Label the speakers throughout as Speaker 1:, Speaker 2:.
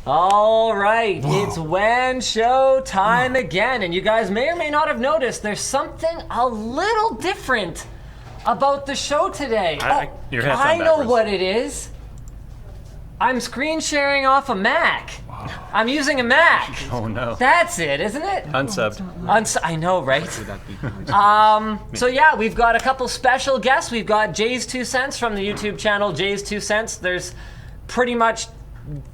Speaker 1: All right, it's WAN show time again, and you guys may or may not have noticed there's something a little different about the show today. I know what it is. I'm screen sharing off a Mac. Wow. I'm using a Mac.
Speaker 2: Oh no.
Speaker 1: That's it, isn't it?
Speaker 2: Unsubbed.
Speaker 1: I know, right? So yeah, we've got a couple special guests. We've got Jay's 2 cents from the YouTube channel, Jay's 2 cents. There's pretty much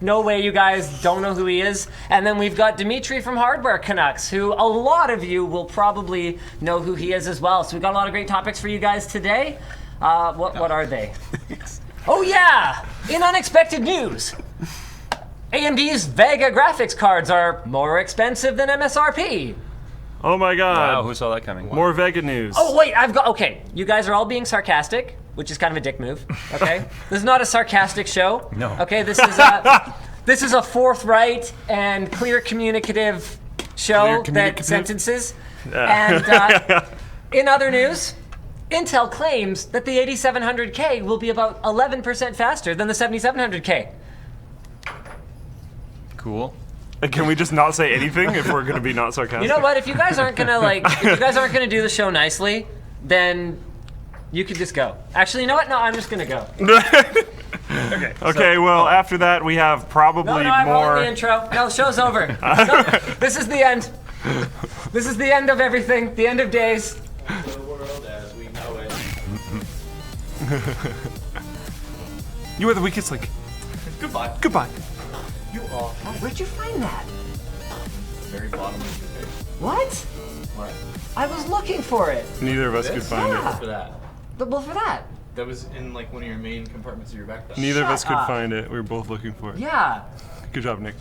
Speaker 1: no way you guys don't know who he is. And then we've got Dimitri from Hardware Canucks, who a lot of you will probably know who he is as well. So we've got a lot of great topics for you guys today. What are they? Oh yeah! In unexpected news, AMD's Vega graphics cards are more expensive than MSRP.
Speaker 3: Oh my god.
Speaker 2: Wow, who saw that coming?
Speaker 3: More Vega news.
Speaker 1: Oh wait, okay, you guys are all being sarcastic, which is kind of a dick move, okay? This is not a sarcastic show.
Speaker 2: No.
Speaker 1: Okay, this is a forthright and clear communicative show that sentences. And in other news, Intel claims that the 8700K will be about 11% faster than the 7700K.
Speaker 2: Cool.
Speaker 3: Can we just not say anything if we're gonna be not sarcastic?
Speaker 1: You know what? If you guys aren't gonna do the show nicely, then you could just go. Actually, you know what? No, I'm just gonna go.
Speaker 3: Okay. Okay. Well, after that, we have probably
Speaker 1: I'm
Speaker 3: more.
Speaker 1: rolling the intro. No, show's over. No, this is the end. This is the end of everything. The end of days.
Speaker 4: The world as we know it.
Speaker 3: You are the weakest link.
Speaker 4: Goodbye.
Speaker 3: Goodbye.
Speaker 4: You are
Speaker 1: Where'd you find that?
Speaker 4: very bottom of your page.
Speaker 1: What?
Speaker 4: What?
Speaker 1: I was looking for it.
Speaker 3: Neither of us could find
Speaker 1: Yeah.
Speaker 4: For that.
Speaker 1: Well, for that.
Speaker 4: That was in like one of your main compartments of your backpack.
Speaker 3: it. Neither of us could
Speaker 1: up.
Speaker 3: find it. We were both looking for it.
Speaker 1: Yeah.
Speaker 3: Good job, Nick.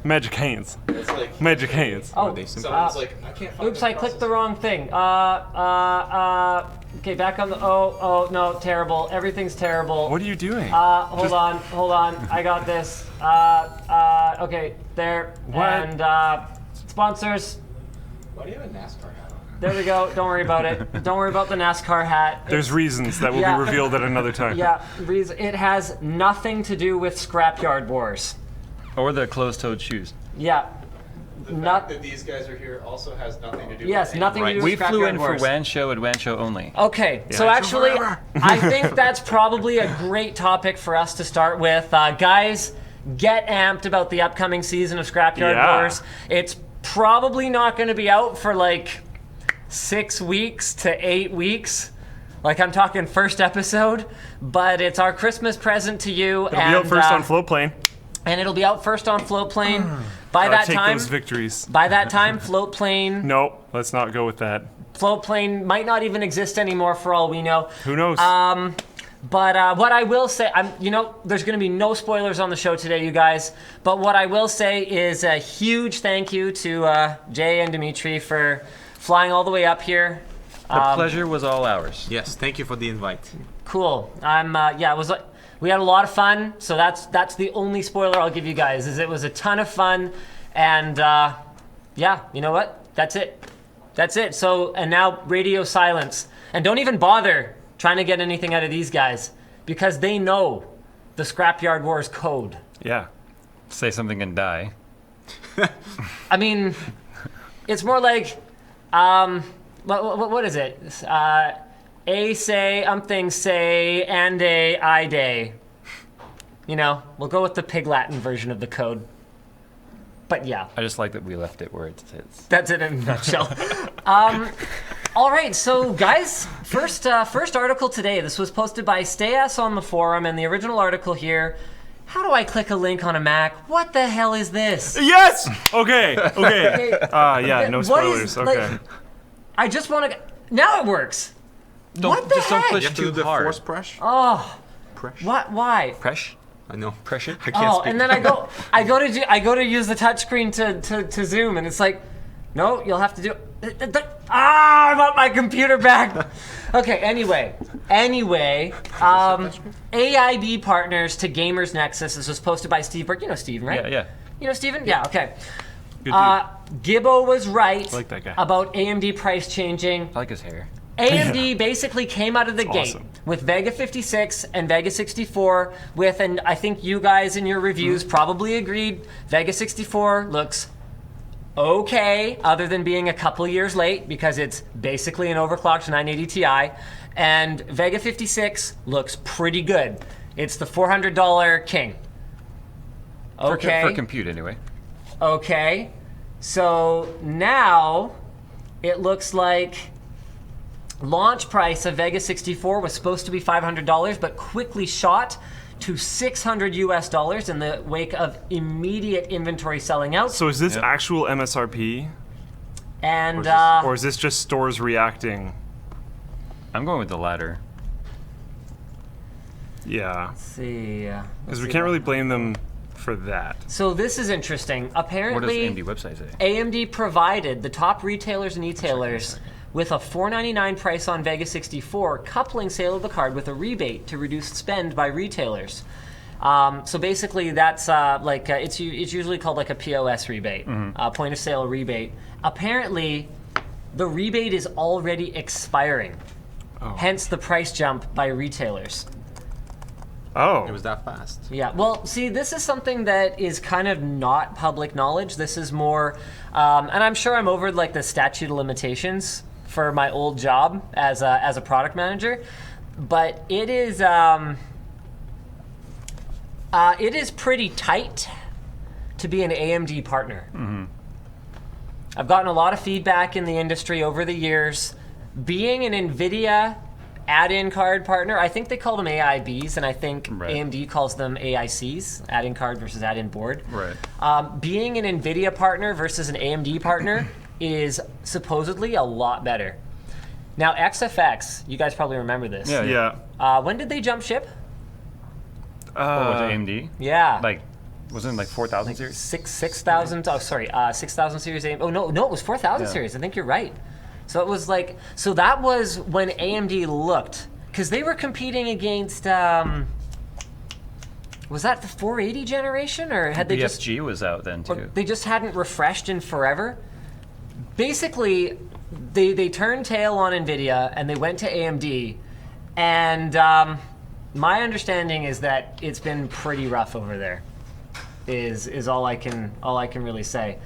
Speaker 3: Magic hands.
Speaker 4: It's like
Speaker 3: Magic hands.
Speaker 1: Oh,
Speaker 4: someone's like, I can't find
Speaker 1: oops, I clicked the wrong thing. Okay, back on the, oh, no, terrible. Everything's terrible.
Speaker 3: What are you doing?
Speaker 1: Hold on. I got this. Okay, there.
Speaker 3: What?
Speaker 1: And, sponsors.
Speaker 4: Why do you have a NASCAR hat on?
Speaker 1: There we go. Don't worry about it. Don't worry about the NASCAR hat.
Speaker 3: There's reasons that will
Speaker 1: Yeah.
Speaker 3: be revealed at another time.
Speaker 1: Yeah, it has nothing to do with Scrapyard Wars.
Speaker 2: Or the closed-toed shoes.
Speaker 1: Yeah.
Speaker 4: The fact that these guys are here also has nothing to do
Speaker 1: Yes,
Speaker 4: with
Speaker 1: nothing to do with
Speaker 2: We flew
Speaker 1: Scrapyard
Speaker 2: in for
Speaker 1: Wars.
Speaker 2: WAN show and WAN show only.
Speaker 1: Okay, so actually, I think that's probably a great topic for us to start with. Guys, get amped about the upcoming season of Scrapyard Wars. It's probably not going to be out for like 6 weeks to 8 weeks. Like, I'm talking first episode, but it's our Christmas present to you.
Speaker 3: It'll be out first on Floatplane.
Speaker 1: And it'll be out first on Floatplane. By that
Speaker 3: Take
Speaker 1: time,
Speaker 3: those victories.
Speaker 1: by that time, Floatplane
Speaker 3: Nope, let's not go with that.
Speaker 1: Floatplane might not even exist anymore for all we know.
Speaker 3: Who knows?
Speaker 1: But what I will say, there's going to be no spoilers on the show today, you guys. But what I will say is a huge thank you to Jay and Dimitri for flying all the way up here.
Speaker 2: The pleasure was all ours.
Speaker 4: Yes, thank you for the invite.
Speaker 1: Cool. We had a lot of fun. So that's the only spoiler I'll give you guys. Is it was a ton of fun, and yeah, you know what? That's it. That's it. So and now radio silence, and don't even bother trying to get anything out of these guys because they know the Scrapyard Wars code.
Speaker 3: Yeah.
Speaker 2: Say something and die.
Speaker 1: I mean, it's more like, what is it? A say, umthing say, and a I day. You know, we'll go with the Pig Latin version of the code. But yeah.
Speaker 2: I just like that we left it where it sits.
Speaker 1: That's it in a nutshell. All right, so guys, first article today. This was posted by Stayas on the forum, and the original article here. How do I click a link on a Mac? What the hell is this?
Speaker 3: Yes! Okay. Yeah, no
Speaker 1: What is,
Speaker 3: spoilers. Okay.
Speaker 1: like, I just want to. Now it works. What the
Speaker 2: Just
Speaker 1: heck?
Speaker 2: don't push
Speaker 4: You have to
Speaker 2: too
Speaker 4: do the
Speaker 2: hard.
Speaker 4: force press.
Speaker 1: Oh,
Speaker 4: Press.
Speaker 1: what? Why?
Speaker 2: Press?
Speaker 4: I know.
Speaker 2: Pressure?
Speaker 4: I can't speak.
Speaker 1: And then I go to use the touchscreen to zoom, and it's like, no, you'll have to do. I want my computer back. Okay. Anyway, AIB partners to Gamers Nexus. This was posted by Steve Burke. You know Steven, right?
Speaker 2: Yeah.
Speaker 1: You know Steven? Yeah. Okay.
Speaker 3: Good dude.
Speaker 1: Gibbo was right
Speaker 3: I like that guy.
Speaker 1: about AMD price changing.
Speaker 2: I like his hair.
Speaker 1: AMD basically came out of the gate
Speaker 3: awesome.
Speaker 1: with Vega 56 and Vega 64 with, and I think you guys in your reviews probably agreed, Vega 64 looks okay, other than being a couple years late because it's basically an overclocked 980 Ti, and Vega 56 looks pretty good. It's the $400 king. Okay.
Speaker 2: For compute, anyway.
Speaker 1: Okay. So now it looks like launch price of Vega 64 was supposed to be $500, but quickly shot to $600 US in the wake of immediate inventory selling out.
Speaker 3: So is this actual MSRP?
Speaker 1: And
Speaker 3: Or is this just stores reacting?
Speaker 2: I'm going with the latter.
Speaker 3: Yeah.
Speaker 1: let's see.
Speaker 3: Because we can't really blame them for that.
Speaker 1: So this is interesting.
Speaker 2: What does
Speaker 1: Apparently,
Speaker 2: AMD website say?
Speaker 1: AMD provided the top retailers and e-tailers with a $499 price on Vega 64, coupling sale of the card with a rebate to reduce spend by retailers. So basically, that's it's usually called like a POS rebate, point of sale rebate. Apparently, the rebate is already expiring. Hence the price jump by retailers.
Speaker 3: Oh.
Speaker 4: It was that fast.
Speaker 1: Yeah, well, see, this is something that is kind of not public knowledge. This is more, and I'm sure I'm over like the statute of limitations for my old job as a product manager, but it is pretty tight to be an AMD partner. I've gotten a lot of feedback in the industry over the years. Being an NVIDIA add-in card partner, I think they call them AIBs, and I think AMD calls them AICs, add-in card versus add-in board.
Speaker 2: Right.
Speaker 1: Being an NVIDIA partner versus an AMD partner is supposedly a lot better. Now, XFX, you guys probably remember this.
Speaker 3: Yeah.
Speaker 1: When did they jump ship?
Speaker 2: What was it, AMD?
Speaker 1: Yeah.
Speaker 2: Like, wasn't it like 4,000 series?
Speaker 1: 6,000. Oh, sorry, 6,000 series AMD. Oh no, it was 4,000 series. I think you're right. So it was like, so that was when AMD looked, because they were competing against. Was that the 480 generation, or had they just?
Speaker 2: BFG was out then too.
Speaker 1: They just hadn't refreshed in forever. Basically, they turned tail on NVIDIA and they went to AMD, and my understanding is that it's been pretty rough over there. Is all I can really say.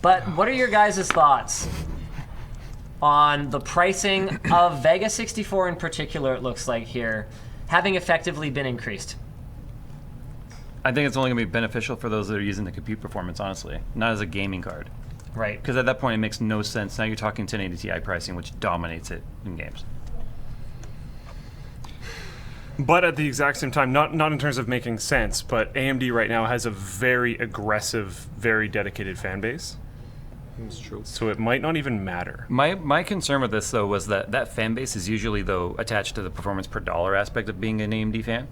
Speaker 1: But what are your guys' thoughts on the pricing of Vega 64 in particular? It looks like here, having effectively been increased.
Speaker 2: I think it's only going to be beneficial for those that are using the compute performance, honestly, not as a gaming card.
Speaker 1: Right.
Speaker 2: Because at that point, it makes no sense. Now you're talking 1080 Ti pricing, which dominates it in games.
Speaker 3: But at the exact same time, not in terms of making sense, but AMD right now has a very aggressive, very dedicated fan base.
Speaker 4: It's true.
Speaker 3: So it might not even matter.
Speaker 2: My concern with this, though, was that fan base is usually, though, attached to the performance per dollar aspect of being an AMD fan.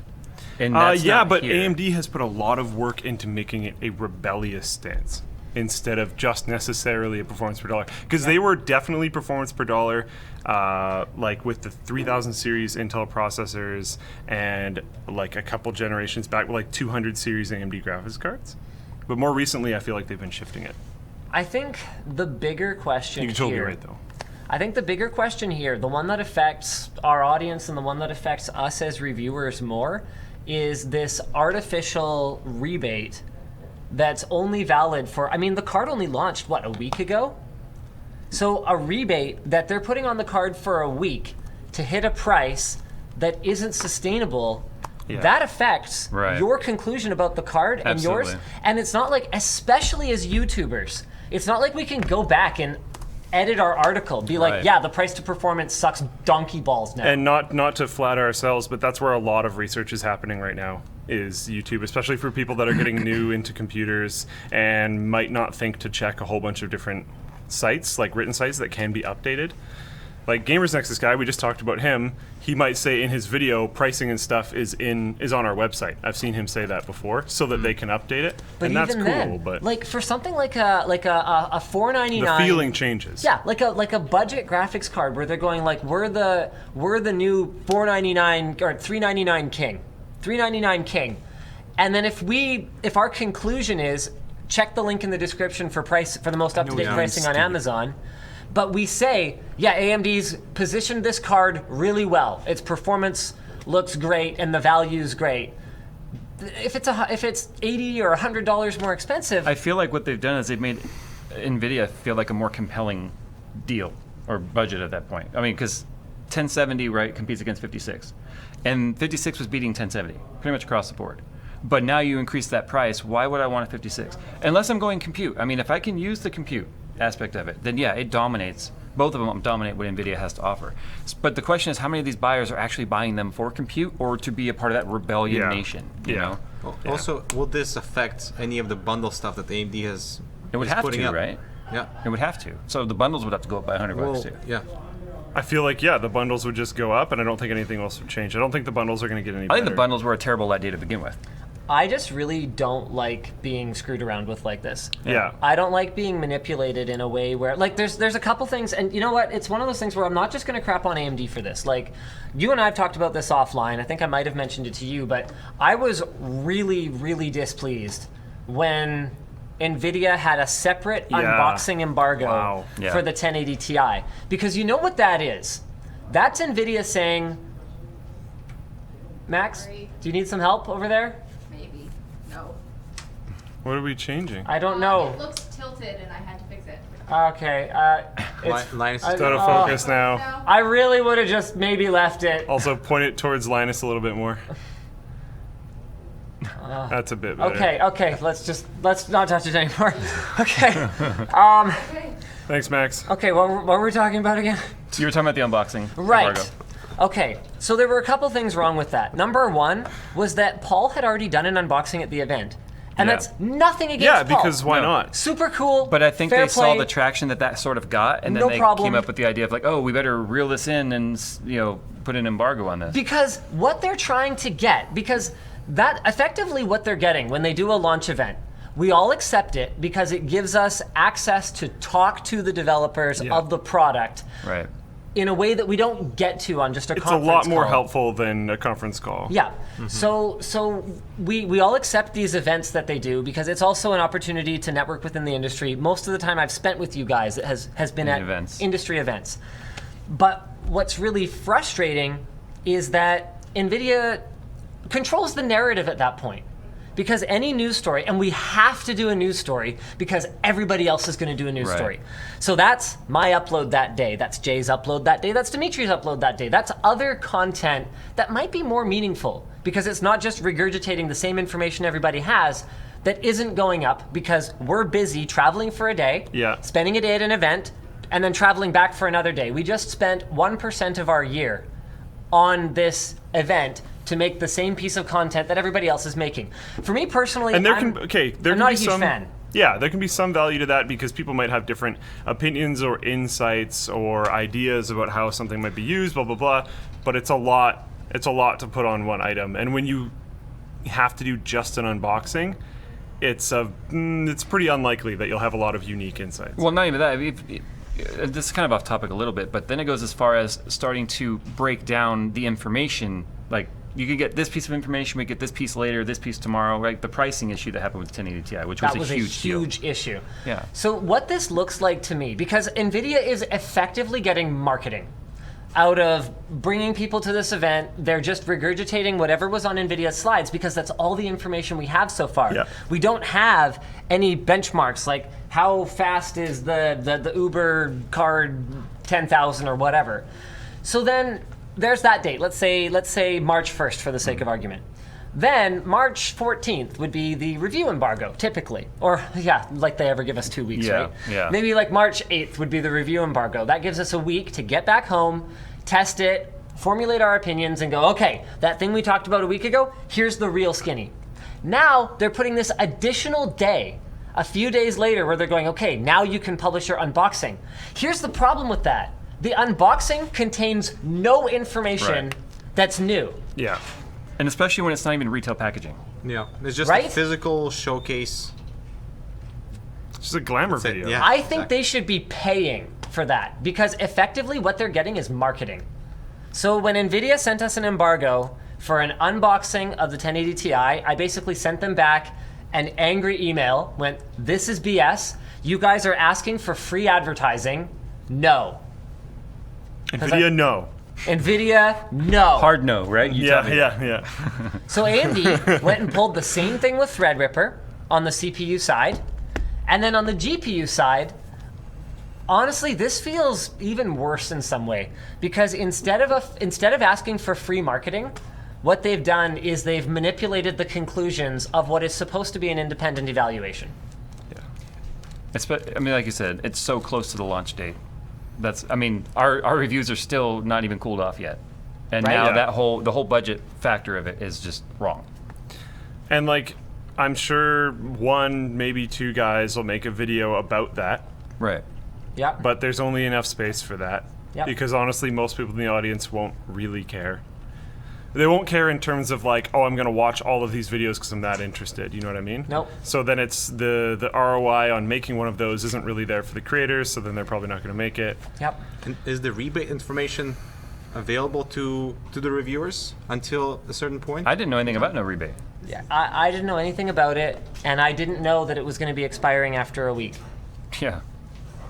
Speaker 2: And that's
Speaker 3: yeah,
Speaker 2: not
Speaker 3: but
Speaker 2: here.
Speaker 3: AMD has put a lot of work into making it a rebellious stance instead of just necessarily a performance per dollar. Because they were definitely performance per dollar, like with the 3000 series Intel processors and like a couple generations back with like 200 series AMD graphics cards. But more recently, I feel like they've been shifting it.
Speaker 1: I think the bigger question
Speaker 3: You're totally
Speaker 1: here,
Speaker 3: right, though.
Speaker 1: I think the bigger question here, the one that affects our audience and the one that affects us as reviewers more, is this artificial rebate that's only valid for, I mean, the card only launched, what, a week ago? So a rebate that they're putting on the card for a week to hit a price that isn't sustainable, that affects your conclusion about the card and yours. And it's not like, especially as YouTubers, it's not like we can go back and edit our article, be like, yeah, the price to performance sucks donkey balls now.
Speaker 3: And not to flatter ourselves, but that's where a lot of research is happening right now, is YouTube, especially for people that are getting new into computers and might not think to check a whole bunch of different sites, like written sites that can be updated. Like Gamers Nexus guy, we just talked about him. He might say in his video, pricing and stuff is on our website. I've seen him say that before, so that they can update it,
Speaker 1: but
Speaker 3: and that's
Speaker 1: even
Speaker 3: cool.
Speaker 1: then,
Speaker 3: But
Speaker 1: like for something like a $499,
Speaker 3: the feeling changes.
Speaker 1: Yeah, like a budget graphics card where they're going like, we're the new $499 or $399 king, $399 king, and then if our conclusion is check the link in the description for the most up-to-date pricing on Amazon. But we say, yeah, AMD's positioned this card really well. Its performance looks great and the value's great. If it's $80 or $100 more expensive,
Speaker 2: I feel like what they've done is they've made NVIDIA feel like a more compelling deal or budget at that point. I mean, because 1070, right, competes against 56. And 56 was beating 1070 pretty much across the board. But now you increase that price, why would I want a 56? Unless I'm going compute. I mean, if I can use the compute aspect of it, then yeah, it dominates. Both of them dominate what NVIDIA has to offer. But the question is, how many of these buyers are actually buying them for compute or to be a part of that rebellion nation? You know?
Speaker 5: Also, will this affect any of the bundle stuff that AMD has?
Speaker 2: It would have to, right?
Speaker 5: Yeah.
Speaker 2: It would have to. So the bundles would have to go up by $100 too.
Speaker 5: Yeah.
Speaker 3: I feel like, the bundles would just go up, and I don't think anything else would change. I don't think the bundles are going to get any better.
Speaker 2: I think the bundles were a terrible idea to begin with.
Speaker 1: I just really don't like being screwed around with like this.
Speaker 3: Yeah.
Speaker 1: I don't like being manipulated in a way where, like, there's a couple things, and you know what? It's one of those things where I'm not just going to crap on AMD for this. Like, you and I have talked about this offline. I think I might have mentioned it to you, but I was really, really displeased when NVIDIA had a separate unboxing embargo for the 1080 Ti. Because you know what that is? That's NVIDIA saying, Max, do you need some help over there?
Speaker 6: Maybe. No.
Speaker 3: What are we changing?
Speaker 1: I don't know.
Speaker 6: It looks tilted and I had to fix it.
Speaker 1: Okay.
Speaker 5: Linus
Speaker 3: It's out of focus now.
Speaker 6: No.
Speaker 1: I really would have just maybe left it.
Speaker 3: Also, point it towards Linus a little bit more. That's a bit better.
Speaker 1: Okay. Let's not touch it anymore. Okay.
Speaker 6: Okay.
Speaker 3: Thanks, Max.
Speaker 1: Okay. What were we talking about again?
Speaker 2: You were talking about the unboxing.
Speaker 1: Right.
Speaker 2: embargo.
Speaker 1: Okay, so there were a couple things wrong with that. Number one was that Paul had already done an unboxing at the event. And that's nothing against Paul.
Speaker 3: Because why not?
Speaker 1: Super cool.
Speaker 2: But I think
Speaker 1: fair
Speaker 2: they saw
Speaker 1: play.
Speaker 2: the traction that sort of got, and then
Speaker 1: No
Speaker 2: they
Speaker 1: problem.
Speaker 2: came up with the idea of like, oh, we better reel this in and put an embargo on this.
Speaker 1: Because what they're trying to get, because that effectively what they're getting when they do a launch event, we all accept it because it gives us access to talk to the developers of the product.
Speaker 2: Right.
Speaker 1: In a way that we don't get to on just a
Speaker 3: It's a
Speaker 1: conference
Speaker 3: lot more
Speaker 1: call.
Speaker 3: helpful than a conference call.
Speaker 1: Yeah. So we all accept these events that they do because it's also an opportunity to network within the industry. Most of the time I've spent with you guys has been at
Speaker 2: events.
Speaker 1: industry events. But what's really frustrating is that NVIDIA controls the narrative at that point. Because any news story, and we have to do a news story because everybody else is going to do a news story. So that's my upload that day. That's Jay's upload that day. That's Dimitri's upload that day. That's other content that might be more meaningful because it's not just regurgitating the same information everybody has that isn't going up because we're busy traveling for a day, spending a day at an event, and then traveling back for another day. We just spent 1% of our year on this event to make the same piece of content that everybody else is making. For me personally,
Speaker 3: And there
Speaker 1: I'm
Speaker 3: can
Speaker 1: not a
Speaker 3: be
Speaker 1: huge
Speaker 3: some
Speaker 1: fan.
Speaker 3: Yeah, there can be some value to that because people might have different opinions or insights or ideas about how something might be used, blah blah blah. But it's a lot to put on one item. And when you have to do just an unboxing, it's pretty unlikely that you'll have a lot of unique insights.
Speaker 2: Well, not even that. This is kind of off topic a little bit, but then it goes as far as starting to break down the information. Like, you could get this piece of information, we get this piece later, this piece tomorrow, right? The pricing issue that happened with 1080 Ti, which was a huge deal.
Speaker 1: issue.
Speaker 2: Yeah.
Speaker 1: So what this looks like to me, because NVIDIA is effectively getting marketing out of bringing people to this event. They're just regurgitating whatever was on NVIDIA's slides because that's all the information we have so far.
Speaker 3: Yeah.
Speaker 1: We don't have any benchmarks like how fast is the Uber card 10,000 or whatever. So then there's that date. Let's say March 1st for the sake of argument. Then March 14th would be the review embargo, typically. Or, like they ever give us 2 weeks, right?
Speaker 2: Yeah.
Speaker 1: Maybe like March 8th would be the review embargo. That gives us a week to get back home, test it, formulate our opinions, and go, okay, that thing we talked about a week ago, here's the real skinny. Now they're putting this additional day, a few days later, where they're going, okay, now you can publish your unboxing. Here's the problem with that. The unboxing contains no information that's new.
Speaker 3: Yeah.
Speaker 2: And especially when it's not even retail packaging.
Speaker 5: Yeah, it's just a physical showcase.
Speaker 3: It's just a glamour video.
Speaker 5: Yeah,
Speaker 1: I think they should be paying for that because effectively what they're getting is marketing. So when NVIDIA sent us an embargo for an unboxing of the 1080 Ti, I basically sent them back an angry email, went, this is BS. You guys are asking for free advertising no.
Speaker 3: NVIDIA, no.
Speaker 1: NVIDIA, no.
Speaker 2: Hard no, right? You tell me.
Speaker 3: Yeah.
Speaker 1: So AMD went and pulled the same thing with Threadripper on the CPU side, and then on the GPU side, honestly, this feels even worse in some way, because instead of asking for free marketing, what they've done is they've manipulated the conclusions of what is supposed to be an independent evaluation.
Speaker 2: I mean, like you said, it's so close to the launch date. Our reviews are still not even cooled off yet, and
Speaker 1: Right.
Speaker 2: now
Speaker 3: Yeah.
Speaker 2: the whole budget factor of it is just wrong.
Speaker 3: And like, I'm sure one, maybe two guys will make a video about that,
Speaker 2: Right.
Speaker 1: Yeah.
Speaker 3: but there's only enough space for that.
Speaker 1: Yep.
Speaker 3: Because honestly, most people in the audience won't really care. They won't care in terms of like, oh, I'm going to watch all of these videos because I'm that interested. You know what I mean?
Speaker 1: Nope.
Speaker 3: So then it's the ROI on making one of those isn't really there for the creators, so then they're probably not going to make it.
Speaker 1: Yep.
Speaker 5: And is the rebate information available to the reviewers until a certain point?
Speaker 2: I didn't know anything about no rebate.
Speaker 1: Yeah. I didn't know anything about it, and I didn't know that it was going to be expiring after a week.
Speaker 2: Yeah.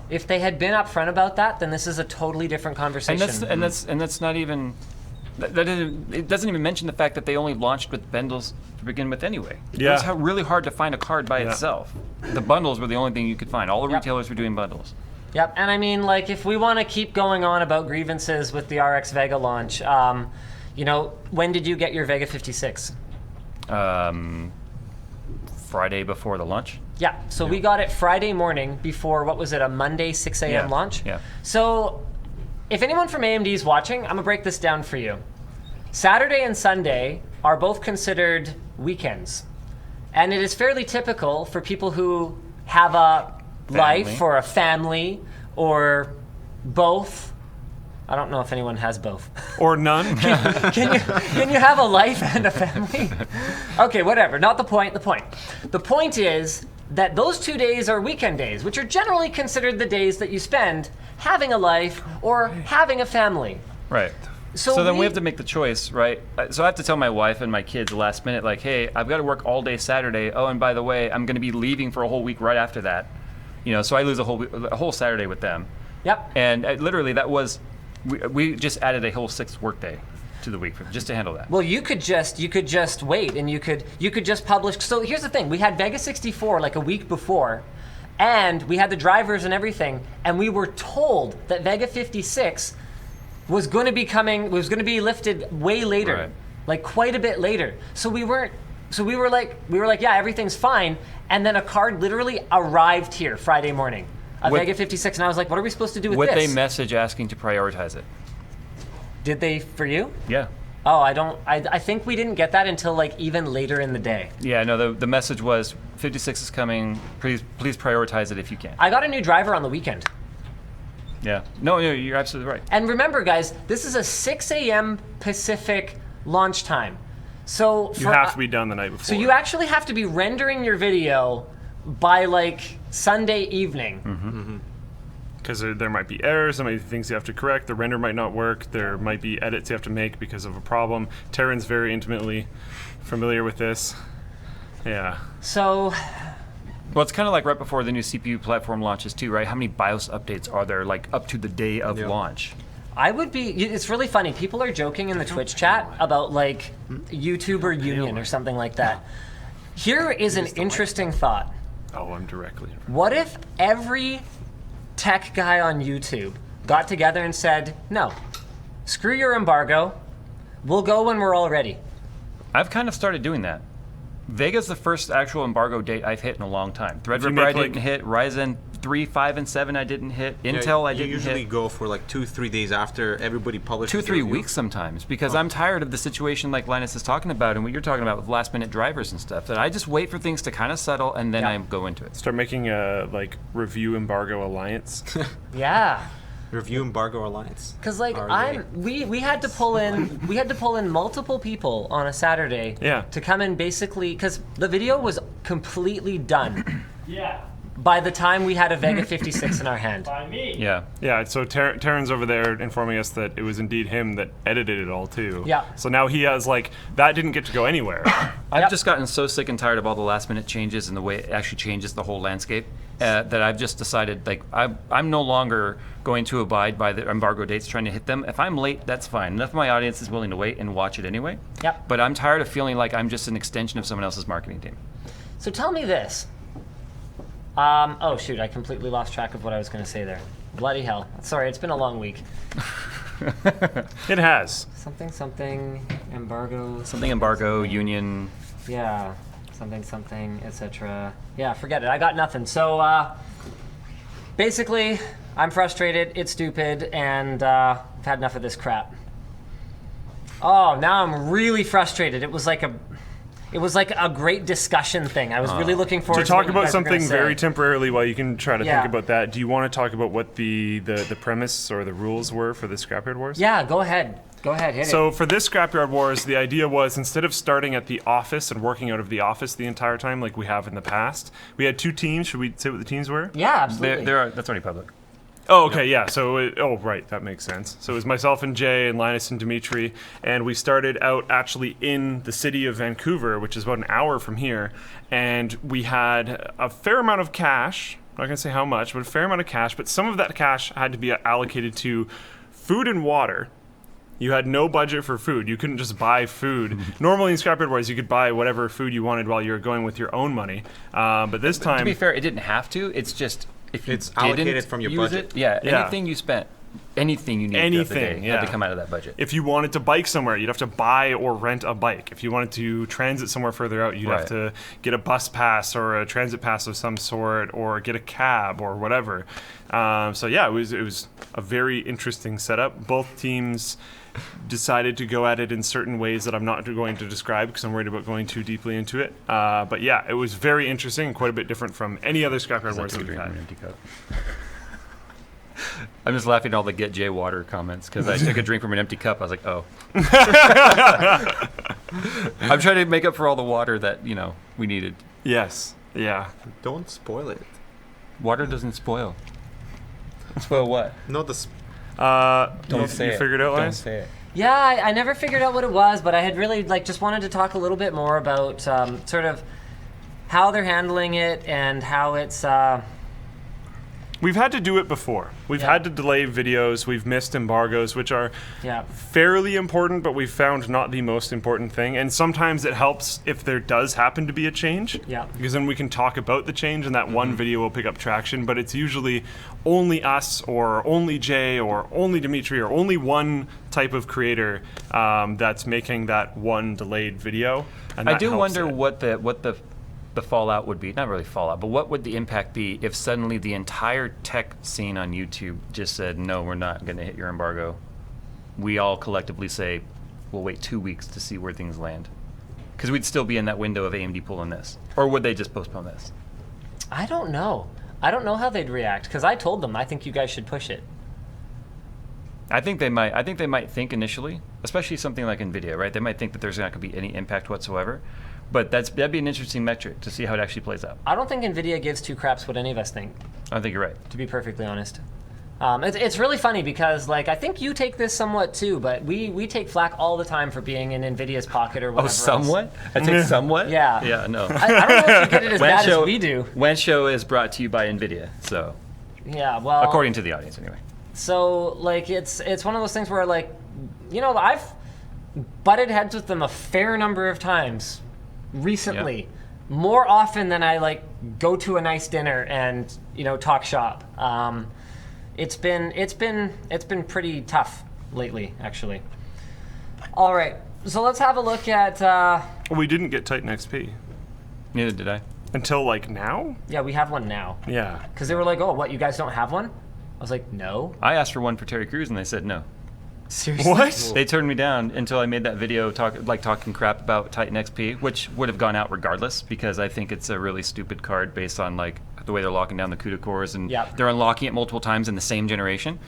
Speaker 1: If they had been upfront about that, then this is a totally different conversation.
Speaker 2: And that's not even. It doesn't even mention the fact that they only launched with bundles to begin with anyway.
Speaker 3: Yeah.
Speaker 2: It was really hard to find a card by itself. The bundles were the only thing you could find. All the
Speaker 1: Yep.
Speaker 2: retailers were doing bundles.
Speaker 1: Yep, and I mean, like, if we want to keep going on about grievances with the RX Vega launch, when did you get your Vega 56?
Speaker 2: Friday before the launch.
Speaker 1: Yeah, so we got it Friday morning before, what was it, a Monday 6 a.m.
Speaker 2: Yeah,
Speaker 1: launch?
Speaker 2: yeah.
Speaker 1: So if anyone from AMD is watching, I'm going to break this down for you. Saturday and Sunday are both considered weekends. And it is fairly typical for people who have a life or a family or both. I don't know if anyone has both.
Speaker 3: Or none.
Speaker 1: Can you have a life and a family? Okay, whatever. Not the point. The point is that those 2 days are weekend days, which are generally considered the days that you spend having a life or having a family.
Speaker 2: Right. So then we have to make the choice, right? So I have to tell my wife and my kids last minute, like, hey, I've got to work all day Saturday. Oh, and by the way, I'm going to be leaving for a whole week right after that. So I lose a whole Saturday with them.
Speaker 1: Yep.
Speaker 2: And literally, that was we just added a whole 6th workday to the week just to handle that.
Speaker 1: Well, you could just wait, and you could just publish. So here's the thing: we had Vega 64 like a week before, and we had the drivers and everything, and we were told that Vega 56 was going to be lifted way later,
Speaker 2: Right.
Speaker 1: like quite a bit later. So we were like, yeah, everything's fine, and then a card literally arrived here Friday morning, a
Speaker 2: With-
Speaker 1: Vega 56, and I was like, what are we supposed to do with
Speaker 2: With
Speaker 1: this?
Speaker 2: a message asking to prioritize it.
Speaker 1: Did they for you?
Speaker 2: Yeah.
Speaker 1: Oh, I think we didn't get that until like even later in the day.
Speaker 2: Yeah, no, the message was 56 is coming. Please prioritize it if you can.
Speaker 1: I got a new driver on the weekend.
Speaker 2: Yeah. No, you're absolutely right.
Speaker 1: And remember, guys, this is a 6 a.m. Pacific launch time. So
Speaker 3: You have to be done the night before.
Speaker 1: So you actually have to be rendering your video by like Sunday evening.
Speaker 3: Because there might be errors, there might be things you have to correct, the render might not work, there might be edits you have to make because of a problem. Terran's very intimately familiar with this. Yeah.
Speaker 1: So
Speaker 2: Well, it's kind of like right before the new CPU platform launches too, right? How many BIOS updates are there, like up to the day of launch?
Speaker 1: it's really funny. People are joking in the Twitch chat about like YouTuber union or something like that. Here is an interesting thought.
Speaker 3: Oh, I'm directly in front.
Speaker 1: What if every tech guy on YouTube got together and said, no, screw your embargo, we'll go when we're all ready?
Speaker 2: I've kind of started doing that. Vega's the first actual embargo date I've hit in a long time. Threadripper
Speaker 3: make,
Speaker 2: I
Speaker 3: like-
Speaker 2: didn't hit. Ryzen 3, 5, and 7 I didn't hit. Intel I
Speaker 5: You
Speaker 2: didn't
Speaker 5: usually
Speaker 2: hit.
Speaker 5: go for like 2-3 days after everybody publishes.
Speaker 2: 2-3
Speaker 5: their review.
Speaker 2: weeks sometimes because I'm tired of the situation like Linus is talking about and what you're talking about with last minute drivers and stuff. That I just wait for things to kind of settle and then I go into it.
Speaker 3: Start making a review embargo alliance.
Speaker 1: Yeah.
Speaker 5: Review Embargo Alliance.
Speaker 1: Because like
Speaker 5: REA.
Speaker 1: we had to pull in multiple people on a Saturday
Speaker 3: Yeah.
Speaker 1: to come in basically because the video was completely done by the time we had a Vega 56 in our hand.
Speaker 2: Yeah.
Speaker 3: Yeah, so Taryn's over there informing us that it was indeed him that edited it all too.
Speaker 1: Yeah.
Speaker 3: So now he has like, that didn't get to go anywhere.
Speaker 2: I've
Speaker 1: Yep.
Speaker 2: just gotten so sick and tired of all the last minute changes and the way it actually changes the whole landscape that I've just decided like I'm no longer going to abide by the embargo dates trying to hit them. If I'm late, that's fine. Enough of my audience is willing to wait and watch it anyway.
Speaker 1: Yep.
Speaker 2: But I'm tired of feeling like I'm just an extension of someone else's marketing team.
Speaker 1: So tell me this. Oh shoot, I completely lost track of what I was going to say there. Bloody hell. Sorry, it's been a long week.
Speaker 3: It has.
Speaker 1: Something, embargo.
Speaker 2: Something embargo, union.
Speaker 1: Yeah, something, etc. Yeah, forget it. I got nothing. So basically, I'm frustrated. It's stupid, and I've had enough of this crap. Oh, now I'm really frustrated. It was like a great discussion thing. I was really looking forward
Speaker 3: To
Speaker 1: to
Speaker 3: talk
Speaker 1: what you
Speaker 3: about
Speaker 1: guys were gonna
Speaker 3: something very
Speaker 1: say.
Speaker 3: temporarily while you can try to
Speaker 1: Yeah.
Speaker 3: think about that, do you want to talk about what the premise or the rules were for the Scrapyard Wars?
Speaker 1: Yeah, go ahead. Go ahead, hit it.
Speaker 3: So for this Scrapyard Wars, the idea was instead of starting at the office and working out of the office the entire time like we have in the past, we had 2 teams. Should we say what the teams were?
Speaker 1: Yeah, absolutely.
Speaker 2: That's already public.
Speaker 3: Oh, okay, yeah. So, right, that makes sense. So it was myself and Jay and Linus and Dimitri, and we started out actually in the city of Vancouver, which is about an hour from here, and we had a fair amount of cash. I'm not gonna say how much, but a fair amount of cash. But some of that cash had to be allocated to food and water. You had no budget for food. You couldn't just buy food. Normally in Scrapyard Wars, you could buy whatever food you wanted while you were going with your own money. But this time,
Speaker 2: To be fair, it didn't have to. It's just if you
Speaker 5: It's allocated
Speaker 2: didn't
Speaker 5: from your
Speaker 2: use
Speaker 5: budget.
Speaker 2: it, yeah,
Speaker 3: Yeah.
Speaker 2: anything you spent, anything you needed throughout the day
Speaker 3: Anything,
Speaker 2: had
Speaker 3: yeah.
Speaker 2: to come out of that budget.
Speaker 3: if you wanted to bike somewhere, you'd have to buy or rent a bike. If you wanted to transit somewhere further out, you'd have
Speaker 2: Right.
Speaker 3: to get a bus pass or a transit pass of some sort, or get a cab or whatever. So yeah, it was a very interesting setup. Both teams decided to go at it in certain ways that I'm not going to describe because I'm worried about going too deeply into it. But yeah, it was very interesting and quite a bit different from any other Scrapyard Wars that we've had.
Speaker 2: I'm just laughing at all the Get Jay water comments because I took a drink from an empty cup. I was like, oh. I'm trying to make up for all the water that, we needed.
Speaker 3: Yes, yeah.
Speaker 5: Don't spoil it.
Speaker 2: Water doesn't spoil. Spoil what?
Speaker 5: No,
Speaker 3: You figured it out, Linus?
Speaker 2: say it.
Speaker 1: Yeah, I never figured out what it was, but I had really just wanted to talk a little bit more about sort of how they're handling it and how it's.
Speaker 3: We've had to do it before. We've
Speaker 1: Yeah.
Speaker 3: had to delay videos. We've missed embargoes, which are
Speaker 1: Yeah.
Speaker 3: fairly important, but we've found not the most important thing. And sometimes it helps if there does happen to be a change.
Speaker 1: Yeah.
Speaker 3: Because then we can talk about the change and that one video will pick up traction. But it's usually only us or only Jay or only Dimitri or only one type of creator that's making that one delayed video. And
Speaker 2: I
Speaker 3: that
Speaker 2: do
Speaker 3: helps
Speaker 2: wonder
Speaker 3: it.
Speaker 2: what the fallout would be. Not really fallout, but what would the impact be if suddenly the entire tech scene on YouTube just said, no, we're not going to hit your embargo. We all collectively say, we'll wait 2 weeks to see where things land. Because we'd still be in that window of AMD pulling this. Or would they just postpone this?
Speaker 1: I don't know. I don't know how they'd react because I told them I think you guys should push it.
Speaker 2: I think they might think initially, especially something like NVIDIA, right? They might think that there's not going to be any impact whatsoever. But that'd be an interesting metric to see how it actually plays out.
Speaker 1: I don't think NVIDIA gives two craps what any of us think,
Speaker 2: I think you're right.
Speaker 1: to be perfectly honest. It's really funny because I think you take this somewhat too, but we take flack all the time for being in NVIDIA's pocket or whatever.
Speaker 2: Oh, somewhat? I take somewhat?
Speaker 1: Yeah.
Speaker 2: Yeah, no.
Speaker 1: I don't know if you get it as bad as we do.
Speaker 2: WAN show is brought to you by NVIDIA, so
Speaker 1: Yeah, well.
Speaker 2: according to the audience anyway.
Speaker 1: So it's one of those things where I've butted heads with them a fair number of times recently, more often than I go to a nice dinner and talk shop. It's been pretty tough lately, actually. All right, so let's have a look at.
Speaker 3: We didn't get Titan XP
Speaker 2: Neither did I.
Speaker 3: until now?
Speaker 1: Yeah, we have one now
Speaker 3: Yeah.
Speaker 1: because they were like, "Oh, what? You guys don't have one?" I was like, "No."
Speaker 2: I asked for one for Terry Crews and they said no.
Speaker 1: Seriously?
Speaker 3: What?
Speaker 2: They turned me down until I made that video talking crap about Titan XP, which would have gone out regardless because I think it's a really stupid card based on the way they're locking down the CUDA cores and
Speaker 1: Yep.
Speaker 2: they're unlocking it multiple times in the same generation.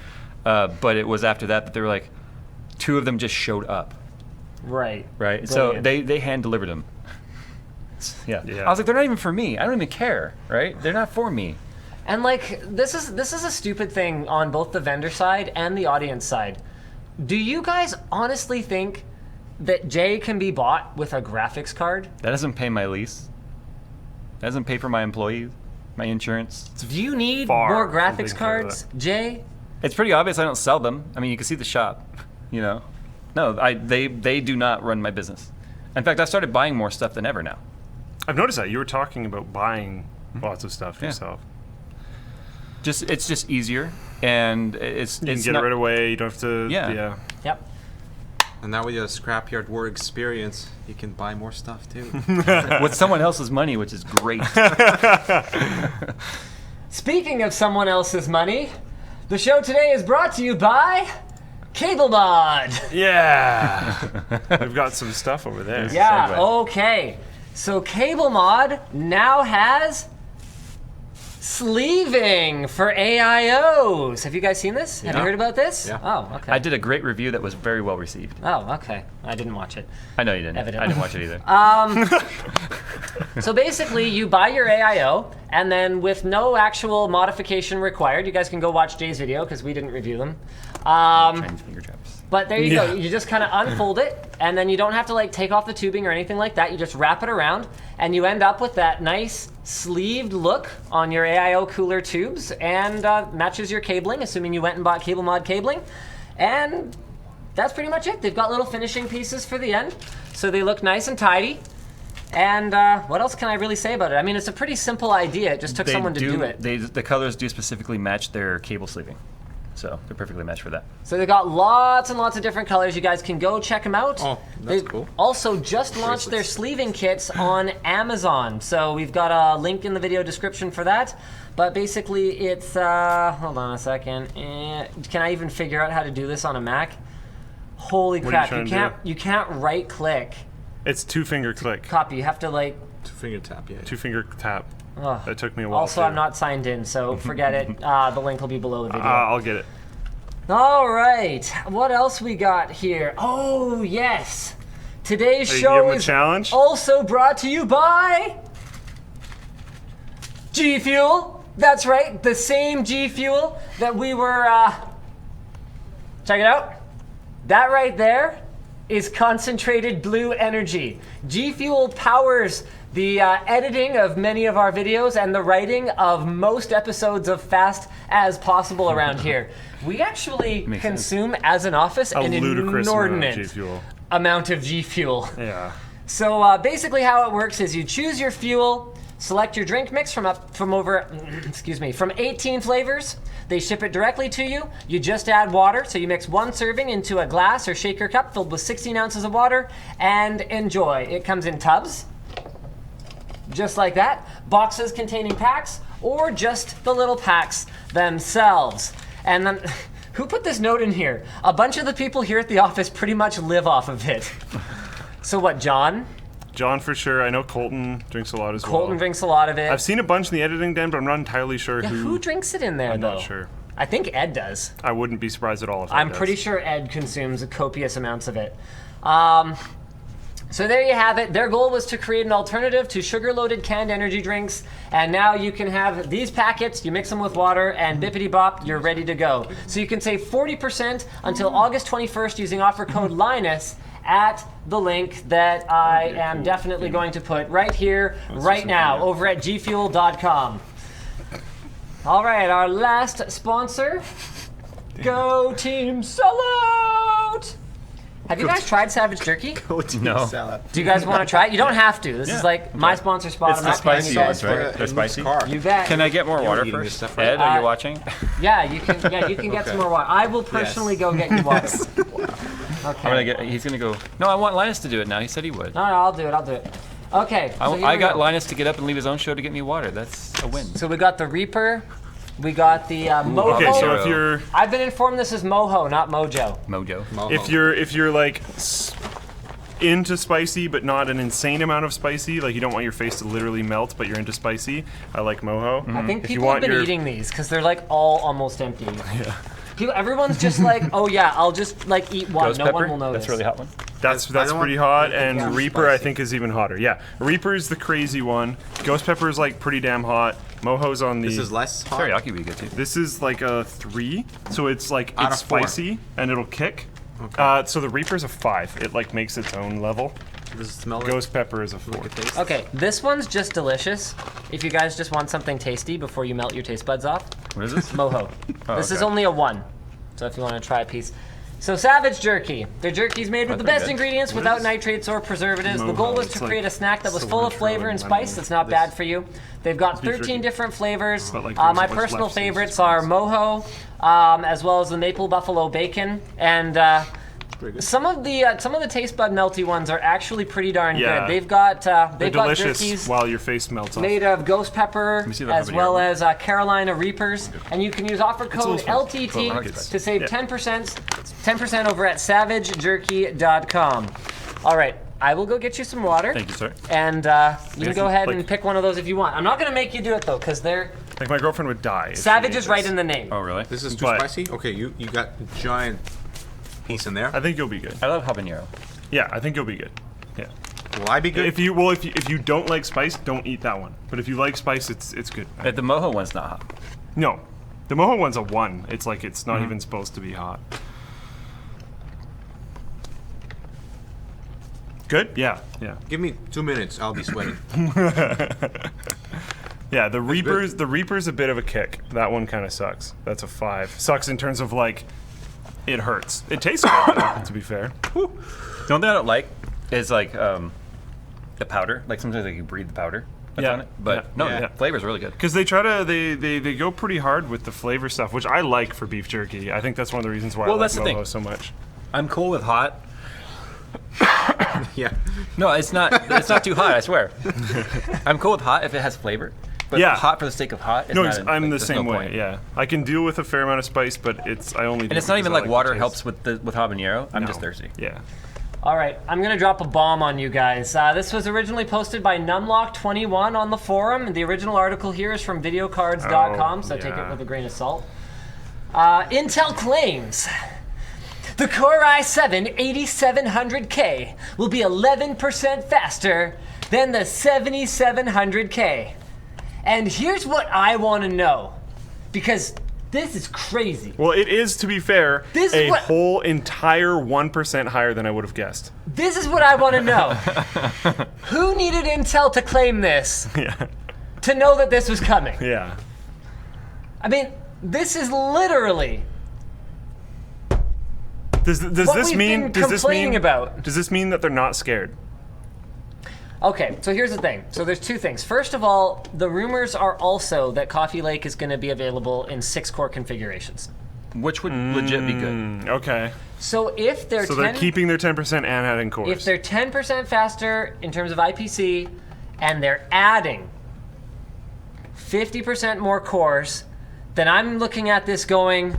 Speaker 2: But it was after that they were like, 2 of them just showed up,
Speaker 1: Right.
Speaker 2: right? So
Speaker 1: Brilliant.
Speaker 2: they hand delivered them. Yeah.
Speaker 3: Yeah.
Speaker 2: I was like, they're not even for me. I don't even care, right? They're not for me.
Speaker 1: And like this is a stupid thing on both the vendor side and the audience side. Do you guys honestly think that Jay can be bought with a graphics card?
Speaker 2: That doesn't pay my lease. That doesn't pay for my employees, my insurance.
Speaker 1: Do you need
Speaker 3: far
Speaker 1: more
Speaker 3: from
Speaker 1: graphics
Speaker 3: taking care of
Speaker 1: cards, Jay?
Speaker 2: It's pretty obvious I don't sell them. I mean, you can see the shop, you know. No, they do not run my business. In fact, I started buying more stuff than ever now.
Speaker 3: I've noticed that you were talking about buying lots of stuff
Speaker 2: Yeah.
Speaker 3: yourself.
Speaker 2: It's just easier, and it's
Speaker 3: You can get it right away. You don't have to.
Speaker 2: Yeah.
Speaker 1: Yep.
Speaker 5: And now with your Scrapyard War experience, you can buy more stuff too.
Speaker 2: with someone else's money, which is great.
Speaker 1: Speaking of someone else's money, the show today is brought to you by CableMod.
Speaker 3: Yeah. We've got some stuff over there.
Speaker 1: Yeah,
Speaker 2: segue.
Speaker 1: okay. So CableMod now has sleeving for AIOs. Have you guys seen this? Have you
Speaker 5: Yeah.
Speaker 1: heard about this?
Speaker 5: Yeah.
Speaker 1: Oh, okay.
Speaker 2: I did a great review that was very well received.
Speaker 1: Oh, okay. I didn't watch it.
Speaker 2: I know you didn't.
Speaker 1: Evidently.
Speaker 2: I didn't watch it either.
Speaker 1: So basically, you buy your AIO, and then with no actual modification required, you guys can go watch Jay's video because we didn't review them.
Speaker 2: Chinese finger traps.
Speaker 1: But there you go.
Speaker 3: Yeah.
Speaker 1: You just kind of unfold it, and then you don't have to like take off the tubing or anything like that. You just wrap it around, and you end up with that nice sleeved look on your AIO cooler tubes, and matches your cabling, assuming you went and bought CableMod cabling. And that's pretty much it. They've got little finishing pieces for the end, so they look nice and tidy. And what else can I really say about it? I mean, it's a pretty simple idea. It just took someone to do it.
Speaker 2: The colors do specifically match their cable sleeving, so they're perfectly matched for that.
Speaker 1: So they've got lots and lots of different colors. You guys can go check them out.
Speaker 5: Oh, that's
Speaker 1: They've
Speaker 5: cool.
Speaker 1: also just launched their sleeving kits on Amazon. So we've got a link in the video description for that. But basically it's, hold on a second. Can I even figure out how to do this on a Mac? Holy
Speaker 3: What are you
Speaker 1: crap,
Speaker 3: trying to
Speaker 1: you can't right click.
Speaker 3: It's 2-finger click.
Speaker 1: Copy, you have to like,
Speaker 5: 2-finger tap, yeah.
Speaker 3: 2-finger tap.
Speaker 1: ugh.
Speaker 3: That took me a while.
Speaker 1: Also,
Speaker 3: too.
Speaker 1: I'm not signed in, so forget it. The link will be below the video.
Speaker 3: I'll get it.
Speaker 1: All right, what else we got here? Oh, yes. Today's
Speaker 3: Are you
Speaker 1: show
Speaker 3: giving a
Speaker 1: is
Speaker 3: challenge?
Speaker 1: also brought to you by G Fuel. That's right, the same G Fuel that we were, check it out. That right there is concentrated blue energy. G Fuel powers the editing of many of our videos and the writing of most episodes of Fast as Possible around here. We actually
Speaker 2: Makes
Speaker 1: consume as an office
Speaker 3: A
Speaker 1: an
Speaker 3: ludicrous amount of
Speaker 1: inordinate
Speaker 3: G Fuel.
Speaker 1: amount of G Fuel.
Speaker 3: Yeah.
Speaker 1: So basically how it works is you choose your fuel, select your drink mix from 18 flavors. They ship it directly to you. You just add water, so you mix one serving into a glass or shaker cup filled with 16 ounces of water and enjoy. It comes in tubs, just like that, boxes containing packs, or just the little packs themselves. And then, who put this note in here? A bunch of the people here at the office pretty much live off of it. So what, John?
Speaker 3: John for sure. I know Colton drinks a lot as well.
Speaker 1: Colton drinks a lot of it.
Speaker 3: I've seen a bunch in the editing den, but I'm not entirely sure
Speaker 1: Yeah, who drinks it in there,
Speaker 3: I'm
Speaker 1: though?
Speaker 3: not sure.
Speaker 1: I think Ed does.
Speaker 3: I wouldn't be surprised at all if
Speaker 1: I'm
Speaker 3: Ed
Speaker 1: pretty
Speaker 3: does.
Speaker 1: sure Ed consumes copious amounts of it. So there you have it. Their goal was to create an alternative to sugar-loaded canned energy drinks, and now you can have these packets, you mix them with water, and bippity-bop, you're ready to go. So you can save 40% until August 21st using offer code Linus at the link that I am definitely going to put right here, right now, over at gfuel.com. All right, our last sponsor. Go Team Sellout! Have you guys tried Savage Jerky?
Speaker 2: No.
Speaker 5: Salad.
Speaker 1: Do you guys want to try it? You don't have to. This is like my sponsor spot.
Speaker 2: It's
Speaker 1: I'm
Speaker 2: the
Speaker 1: not paying you
Speaker 2: spicy
Speaker 1: guys
Speaker 2: ones,
Speaker 1: for
Speaker 2: right?
Speaker 1: it.
Speaker 2: They're spicy.
Speaker 1: You bet.
Speaker 2: Can I get more water
Speaker 5: eating this
Speaker 2: first?
Speaker 5: stuff, right?
Speaker 2: Ed, are you watching?
Speaker 1: Yeah, you can. Yeah, you can get some more water. I will personally go get you water. Okay.
Speaker 2: He's gonna go. No, I want Linus to do it now. He said he would.
Speaker 1: No, I'll do it. I'll do it. Okay. so here
Speaker 2: I
Speaker 1: we
Speaker 2: got
Speaker 1: go.
Speaker 2: Linus to get up and leave his own show to get me water. That's a win.
Speaker 1: So we got the Reaper. We got the Mojo.
Speaker 3: Okay, so
Speaker 2: Mojo.
Speaker 3: if you're
Speaker 1: I've been informed this is Mojo, not Mojo.
Speaker 2: Mojo.
Speaker 3: if you're like into spicy but not an insane amount of spicy, like you don't want your face to literally melt but you're into spicy, I like Mojo.
Speaker 1: I think
Speaker 3: If you
Speaker 1: people have
Speaker 3: want
Speaker 1: been
Speaker 3: your-
Speaker 1: eating these because they're like all almost empty. Yeah. Everyone's just like, oh yeah, I'll just like eat one.
Speaker 2: Ghost
Speaker 1: no
Speaker 2: pepper.
Speaker 1: one will notice.
Speaker 2: That's a really hot one.
Speaker 3: That's
Speaker 5: I don't
Speaker 3: pretty
Speaker 5: want
Speaker 3: hot, and
Speaker 5: anything
Speaker 3: Reaper I
Speaker 5: spicy.
Speaker 3: think is even hotter. Yeah, Reaper's the crazy one. Ghost Pepper is like pretty damn hot. Moho's on the.
Speaker 5: This is less hot.
Speaker 2: Teriyaki would be good too.
Speaker 3: This is like a 3, so it's like
Speaker 5: Out
Speaker 3: it's
Speaker 5: of 4.
Speaker 3: spicy and it'll kick.
Speaker 5: Okay.
Speaker 3: So the Reaper's a 5. It like makes its own level.
Speaker 5: Does it smell like
Speaker 3: Ghost Pepper is a 4.
Speaker 5: taste?
Speaker 1: Okay, this one's just delicious. If you guys just want something tasty before you melt your taste buds off,
Speaker 2: What is this?
Speaker 1: Moho.
Speaker 2: Oh,
Speaker 1: This is
Speaker 2: okay.
Speaker 1: only a 1. So if you want to try a piece. So Savage Jerky. Their jerky's made with the
Speaker 2: pretty
Speaker 1: best
Speaker 2: good.
Speaker 1: ingredients without nitrates or preservatives. The goal
Speaker 3: Moho?
Speaker 1: was
Speaker 3: It's
Speaker 1: to
Speaker 3: like
Speaker 1: create a snack that was full of
Speaker 3: cilantro
Speaker 1: flavor and
Speaker 3: and
Speaker 1: spice
Speaker 3: lemon.
Speaker 1: that's not
Speaker 3: This-
Speaker 1: bad for you. They've got
Speaker 3: beef
Speaker 1: 13
Speaker 3: jerky.
Speaker 1: different flavors.
Speaker 3: But, like, there's
Speaker 1: My
Speaker 3: a bunch
Speaker 1: personal
Speaker 3: left, so it's
Speaker 1: favorites
Speaker 3: just
Speaker 1: are
Speaker 3: nice.
Speaker 1: Moho, as well as the maple buffalo bacon, and some of the taste bud melty ones are actually pretty darn
Speaker 3: Yeah.
Speaker 1: good. They've got
Speaker 3: They're
Speaker 1: they've got
Speaker 3: delicious
Speaker 1: jerkies
Speaker 3: while your face melts off.
Speaker 1: made of ghost pepper
Speaker 2: me see the
Speaker 1: as
Speaker 2: habanero
Speaker 1: well
Speaker 2: one.
Speaker 1: as Carolina Reapers, and you can use offer code LTT to save 10% over at savagejerky.com. All right, I will go get you some water.
Speaker 2: Thank you, sir.
Speaker 1: And you can go ahead and pick one of those if you want. I'm not going to make you do it though, because they're
Speaker 3: Like my girlfriend would die. if she
Speaker 1: Savage
Speaker 3: ate
Speaker 1: is right
Speaker 3: this.
Speaker 1: in the name.
Speaker 2: Oh, really?
Speaker 5: This is too
Speaker 3: But-
Speaker 5: spicy? Okay, you got a giant piece in there.
Speaker 3: I think you'll be good.
Speaker 2: I love habanero.
Speaker 3: Yeah, I think you'll be good. Yeah.
Speaker 5: Will I be good?
Speaker 3: If you don't like spice, don't eat that one. But if you like spice, it's good.
Speaker 2: The moho one's not hot.
Speaker 3: No, the Moho one's a 1. It's like it's not even supposed to be hot. Good? Yeah, yeah.
Speaker 5: Give me 2 minutes, I'll be sweating.
Speaker 3: Yeah, the Reaper's a bit of a kick. That one kind of sucks. That's a 5. Sucks in terms of like, it hurts. It tastes good, though, to be fair.
Speaker 2: The only thing I don't like is like the powder. Like sometimes like you breathe the powder that's
Speaker 3: Yeah.
Speaker 2: on it. But
Speaker 3: Yeah.
Speaker 2: no,
Speaker 3: Yeah.
Speaker 2: the flavor's really good.
Speaker 3: Because they try to they go pretty hard with the flavor stuff, which I like for beef jerky. I think that's one of the reasons why
Speaker 2: Well,
Speaker 3: I
Speaker 2: that's the
Speaker 3: like
Speaker 2: thing.
Speaker 3: Moho so much.
Speaker 2: I'm cool with hot.
Speaker 5: Yeah.
Speaker 2: No, it's not. It's not too hot. I swear. I'm cool with hot if it has flavor. But
Speaker 3: Yeah.
Speaker 2: hot for the sake of hot. Is
Speaker 3: No,
Speaker 2: not
Speaker 3: I'm the
Speaker 2: there's
Speaker 3: same
Speaker 2: no
Speaker 3: way.
Speaker 2: point.
Speaker 3: Yeah, I can deal with a fair amount of spice, but I only.
Speaker 2: And it's not even like water helps with habanero. I'm just thirsty.
Speaker 3: Yeah.
Speaker 1: All right, I'm gonna drop a bomb on you guys. This was originally posted by Numlock21 on the forum. The original article here is from videocards.com,
Speaker 3: Oh,
Speaker 1: so take it
Speaker 3: yeah.
Speaker 1: with a grain of salt. Intel claims the Core i7 8700K will be 11% faster than the 7700K. And here's what I want to know, because this is crazy.
Speaker 3: Well, it is, to be fair,
Speaker 1: This is
Speaker 3: a
Speaker 1: what-
Speaker 3: whole entire 1% higher than I would have guessed.
Speaker 1: This is what I want to know. Who needed Intel to claim this
Speaker 3: Yeah.
Speaker 1: to know that this was coming?
Speaker 3: Yeah.
Speaker 1: I mean, this is literally
Speaker 3: Does
Speaker 1: what
Speaker 3: this
Speaker 1: we've
Speaker 3: mean?
Speaker 1: been
Speaker 3: Does this
Speaker 1: complaining
Speaker 3: mean?
Speaker 1: about.
Speaker 3: Does this mean that they're not scared?
Speaker 1: Okay, so here's the thing. So there's two things. First of all, the rumors are also that Coffee Lake is going to be available in 6-core configurations.
Speaker 2: Which would legit be good.
Speaker 3: Okay.
Speaker 1: So if they're
Speaker 3: So they're keeping their 10% and adding cores.
Speaker 1: if they're 10% faster in terms of IPC and they're adding 50% more cores, then I'm looking at this going,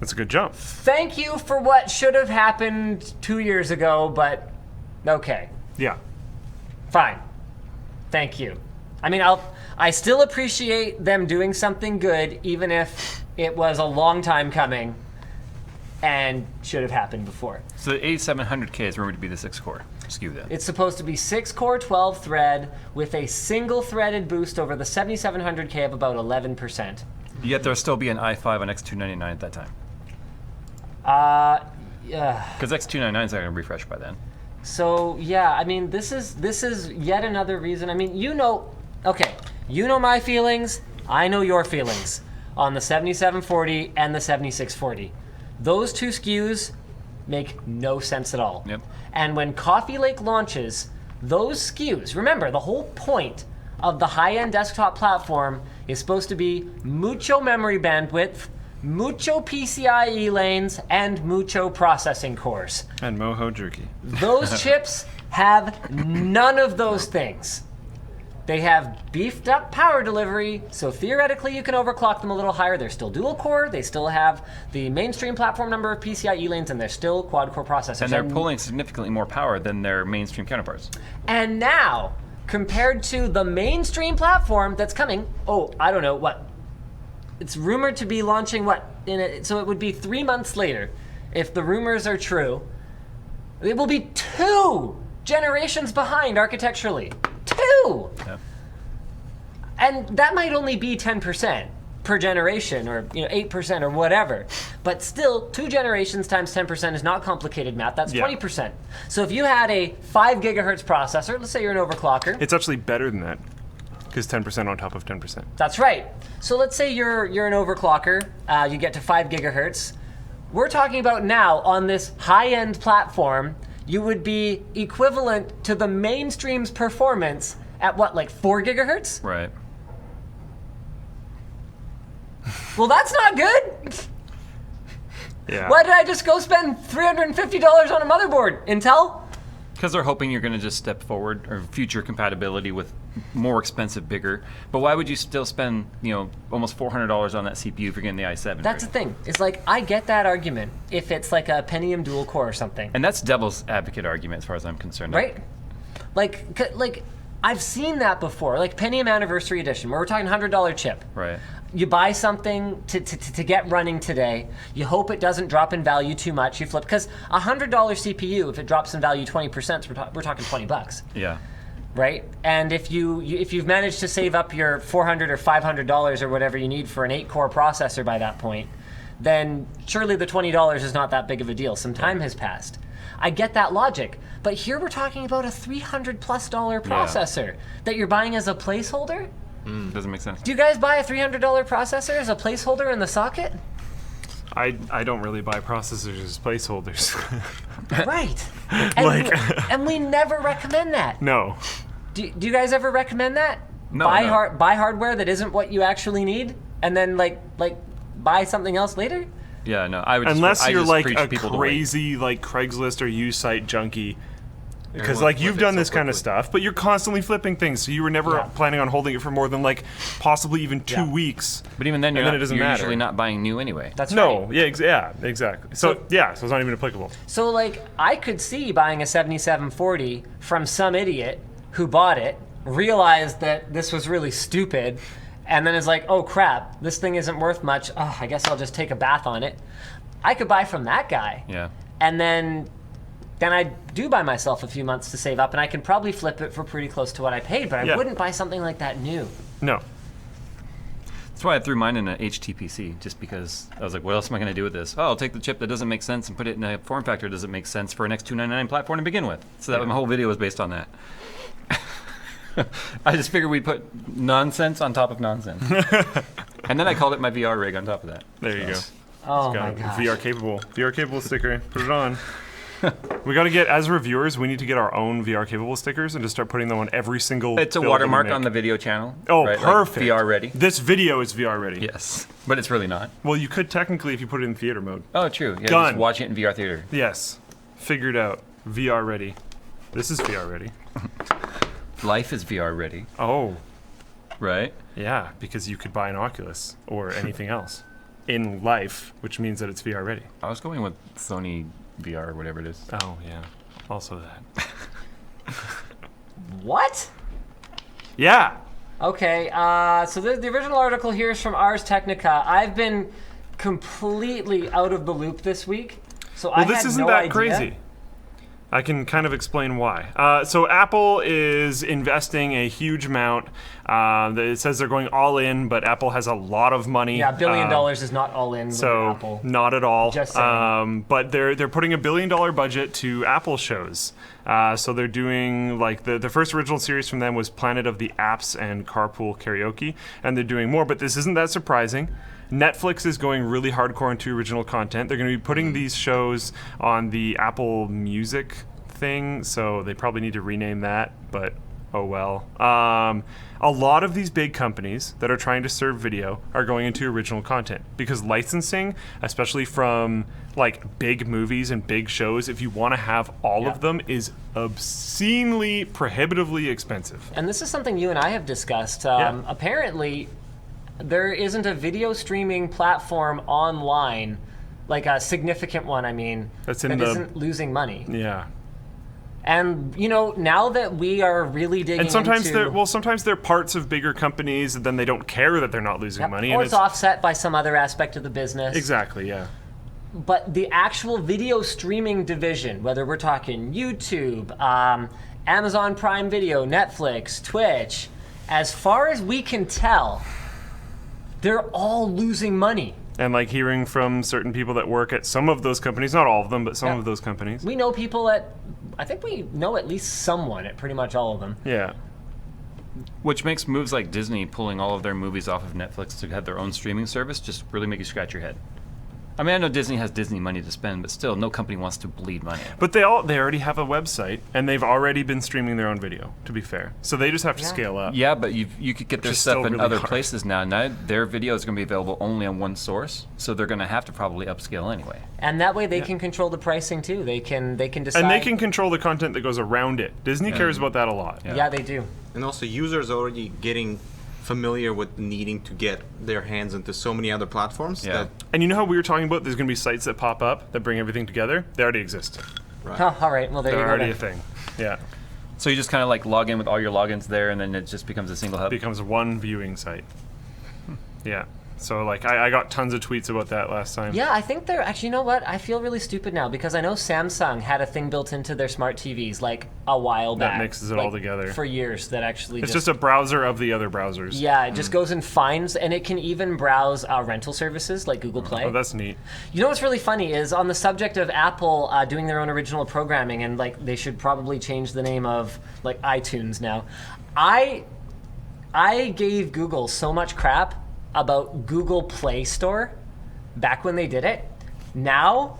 Speaker 3: That's a good jump.
Speaker 1: thank you for what should have happened 2 years ago, but okay.
Speaker 3: Yeah.
Speaker 1: Fine. Thank you. I mean, I still appreciate them doing something good, even if it was a long time coming and should have happened before.
Speaker 2: So the 8700K is rumored to be the 6-core SKU then.
Speaker 1: It's supposed to be 6-core, 12-thread with a single-threaded boost over the 7700K of about 11%.
Speaker 2: Yet there'll still be an i5 on X299 at that time.
Speaker 1: Yeah.
Speaker 2: Because X299 is not going to refresh by then.
Speaker 1: So yeah, I mean, this is yet another reason. I mean, you know my feelings. I know your feelings on the 7740 and the 7640. Those two SKUs make no sense at all.
Speaker 2: Yep.
Speaker 1: And when Coffee Lake launches, those SKUs, remember, the whole point of the high-end desktop platform is supposed to be mucho memory bandwidth, mucho PCIe lanes, and mucho processing cores.
Speaker 3: And Moho jerky.
Speaker 1: Those chips have none of those things. They have beefed up power delivery, so theoretically you can overclock them a little higher. They're still dual core, they still have the mainstream platform number of PCIe lanes, and they're still quad core processors.
Speaker 2: And they're pulling significantly more power than their mainstream counterparts.
Speaker 1: And now, compared to the mainstream platform that's coming, I don't know, what? It's rumored to be launching, so it would be 3 months later, if the rumors are true. It will be 2 generations behind architecturally. 2!
Speaker 2: Yeah.
Speaker 1: And that might only be 10% per generation, or 8% or whatever. But still, 2 generations times 10% is not complicated math. That's 20%. So if you had a 5 gigahertz processor, let's say you're an overclocker.
Speaker 3: It's actually better than that, because 10% on top of 10%.
Speaker 1: That's right. So let's say you're an overclocker. You get to 5 gigahertz. We're talking about now on this high-end platform, you would be equivalent to the mainstream's performance at what, like 4 gigahertz?
Speaker 2: Right.
Speaker 1: Well, that's not good.
Speaker 3: Yeah.
Speaker 1: Why did I just go spend $350 on a motherboard, Intel?
Speaker 2: Because they're hoping you're going to just step forward or future compatibility with more expensive, bigger. But why would you still spend, almost $400 on that CPU if you're getting the i7?
Speaker 1: That's the thing. It's like, I get that argument if it's like a Pentium dual core or something.
Speaker 2: And that's devil's advocate argument as far as I'm concerned.
Speaker 1: Right? Like I've seen that before. Like Pentium Anniversary Edition, where we're talking $100 chip.
Speaker 2: Right.
Speaker 1: You buy something to get running today. You hope it doesn't drop in value too much. You flip, because a $100 CPU, if it drops in value 20%, we're talking $20.
Speaker 2: Yeah.
Speaker 1: Right? And if you've managed to save up your $400 or $500 or whatever you need for an 8-core processor by that point, then surely the $20 is not that big of a deal. Some time has passed. I get that logic, but here we're talking about a $300+ processor that you're buying as a placeholder.
Speaker 2: Doesn't make sense.
Speaker 1: Do you guys buy a $300 processor as a placeholder in the socket?
Speaker 3: I don't really buy processors as placeholders.
Speaker 1: Right. And, and we never recommend that.
Speaker 3: No.
Speaker 1: Do you guys ever recommend that?
Speaker 2: No,
Speaker 1: buy
Speaker 2: no.
Speaker 1: buy hardware that isn't what you actually need, and then like buy something else later?
Speaker 2: Yeah, no. I would
Speaker 3: Unless
Speaker 2: just,
Speaker 3: you're
Speaker 2: I just
Speaker 3: like
Speaker 2: preach
Speaker 3: a
Speaker 2: people to wait.
Speaker 3: crazy like Craigslist or used site junkie. Because
Speaker 2: Well,
Speaker 3: you've
Speaker 2: flip it
Speaker 3: done
Speaker 2: so
Speaker 3: this kind of
Speaker 2: quickly.
Speaker 3: stuff, but you're constantly flipping things, so you were never planning on holding it for more than like possibly even 2 weeks.
Speaker 2: But even then,
Speaker 3: And then it doesn't
Speaker 2: you're
Speaker 3: matter.
Speaker 2: usually not buying new anyway.
Speaker 1: That's
Speaker 3: No,
Speaker 1: right.
Speaker 3: yeah, exactly. So it's not even applicable.
Speaker 1: So like I could see buying a 7740 from some idiot who bought it, realized that this was really stupid, and then is like, oh crap, this thing isn't worth much. Oh, I guess I'll just take a bath on it. I could buy from that guy.
Speaker 2: Yeah.
Speaker 1: And then I do buy myself a few months to save up, and I can probably flip it for pretty close to what I paid, but I wouldn't buy something like that new.
Speaker 3: No.
Speaker 2: That's why I threw mine in an HTPC, just because I was like, what else am I going to do with this? Oh, I'll take the chip that doesn't make sense and put it in a form factor that doesn't make sense for an X299 platform to begin with. So that my whole video was based on that. I just figured we'd put nonsense on top of nonsense. And then I called it my VR rig on top of that.
Speaker 3: There you go.
Speaker 1: Oh
Speaker 3: Got
Speaker 1: my
Speaker 3: it.
Speaker 1: gosh.
Speaker 3: VR capable sticker. Put it on. We got to get, as reviewers, we need to get our own VR capable stickers and just start putting them on every single.
Speaker 2: It's a
Speaker 3: build that we
Speaker 2: watermark
Speaker 3: make.
Speaker 2: on the video channel.
Speaker 3: Oh,
Speaker 2: right? Like
Speaker 3: perfect.
Speaker 2: VR ready.
Speaker 3: This video is VR ready.
Speaker 2: Yes, but it's really not.
Speaker 3: Well, you could technically if you put it in theater mode.
Speaker 2: Oh, true. Yeah,
Speaker 3: Done.
Speaker 2: just watch it in VR theater.
Speaker 3: Yes. Figured out. VR ready. This is VR ready.
Speaker 2: Life is VR ready,
Speaker 3: Oh,
Speaker 2: right?
Speaker 3: yeah, because you could buy an Oculus or anything else in life, which means that it's VR ready.
Speaker 2: I was going with Sony VR or whatever it is.
Speaker 3: Oh, yeah. Also that.
Speaker 1: What?
Speaker 3: Yeah.
Speaker 1: Okay, so the original article here is from Ars Technica. I've been completely out of the loop this week, so I
Speaker 3: Well, this
Speaker 1: had
Speaker 3: isn't
Speaker 1: no
Speaker 3: that
Speaker 1: idea.
Speaker 3: crazy. I can kind of explain why. So Apple is investing a huge amount. It says they're going all in, but Apple has a lot of money.
Speaker 1: Yeah, $1 billion is not all in with
Speaker 3: So
Speaker 1: Apple.
Speaker 3: not at all.
Speaker 1: Just saying.
Speaker 3: But they're putting $1 billion budget to Apple shows. So they're doing like the first original series from them was Planet of the Apps and Carpool Karaoke, and they're doing more. But this isn't that surprising. Netflix is going really hardcore into original content. They're going to be putting these shows on the Apple Music thing, so they probably need to rename that, but oh well. A lot of these big companies that are trying to serve video are going into original content because licensing, especially from like big movies and big shows, if you want to have all of them, is obscenely, prohibitively expensive.
Speaker 1: And this is something you and I have discussed.
Speaker 3: Yeah.
Speaker 1: Apparently, there isn't a video streaming platform online, like a significant one, I mean,
Speaker 3: That's in
Speaker 1: that
Speaker 3: the-
Speaker 1: isn't losing money.
Speaker 3: Yeah.
Speaker 1: And, now that we are really digging
Speaker 3: And sometimes
Speaker 1: into...
Speaker 3: sometimes they're parts of bigger companies and then they don't care that they're not losing
Speaker 1: Yep,
Speaker 3: money.
Speaker 1: or
Speaker 3: And
Speaker 1: it's offset by some other aspect of the business.
Speaker 3: Exactly, yeah.
Speaker 1: But the actual video streaming division, whether we're talking YouTube, Amazon Prime Video, Netflix, Twitch, as far as we can tell, they're all losing money.
Speaker 3: And like hearing from certain people that work at some of those companies, not all of them, but some of those companies.
Speaker 1: We know people I think we know at least someone at pretty much all of them.
Speaker 3: Yeah.
Speaker 2: Which makes moves like Disney pulling all of their movies off of Netflix to have their own streaming service just really make you scratch your head. I mean, I know Disney has Disney money to spend, but still, no company wants to bleed money.
Speaker 3: But they already have a website, and they've already been streaming their own video, to be fair. So they just have to scale up.
Speaker 2: Yeah, but you could get their
Speaker 3: is
Speaker 2: stuff
Speaker 3: still
Speaker 2: in
Speaker 3: really
Speaker 2: other
Speaker 3: hard.
Speaker 2: places now. Now their video is going to be available only on one source, so they're going to have to probably upscale anyway.
Speaker 1: And that way they can control the pricing too. They can decide.
Speaker 3: And they can control the content that goes around it. Disney cares about that a lot.
Speaker 1: Yeah, they do.
Speaker 5: And also, users are already getting familiar with needing to get their hands into so many other platforms
Speaker 2: Yeah.
Speaker 5: that
Speaker 3: And you know how we were talking about there's going to be sites that pop up that bring everything together? They already exist.
Speaker 1: Oh, all right. Well, there
Speaker 3: They're
Speaker 1: you go.
Speaker 3: already
Speaker 1: then.
Speaker 3: a thing. Yeah.
Speaker 2: So you just kind of like log in with all your logins there, and then it just becomes a single hub.
Speaker 3: It becomes one viewing site. Yeah. So like I got tons of tweets about that last time.
Speaker 1: Yeah, I think they're actually. You know what? I feel really stupid now because I know Samsung had a thing built into their smart TVs like a while
Speaker 3: That
Speaker 1: back.
Speaker 3: mixes it
Speaker 1: like,
Speaker 3: all together.
Speaker 1: for years. That actually
Speaker 3: It's just a browser of the other browsers.
Speaker 1: yeah, it just goes and finds, and it can even browse rental services like Google Play.
Speaker 3: Oh, that's neat.
Speaker 1: You know what's really funny is on the subject of Apple doing their own original programming, and like they should probably change the name of like iTunes now. I gave Google so much crap about Google Play Store back when they did it. Now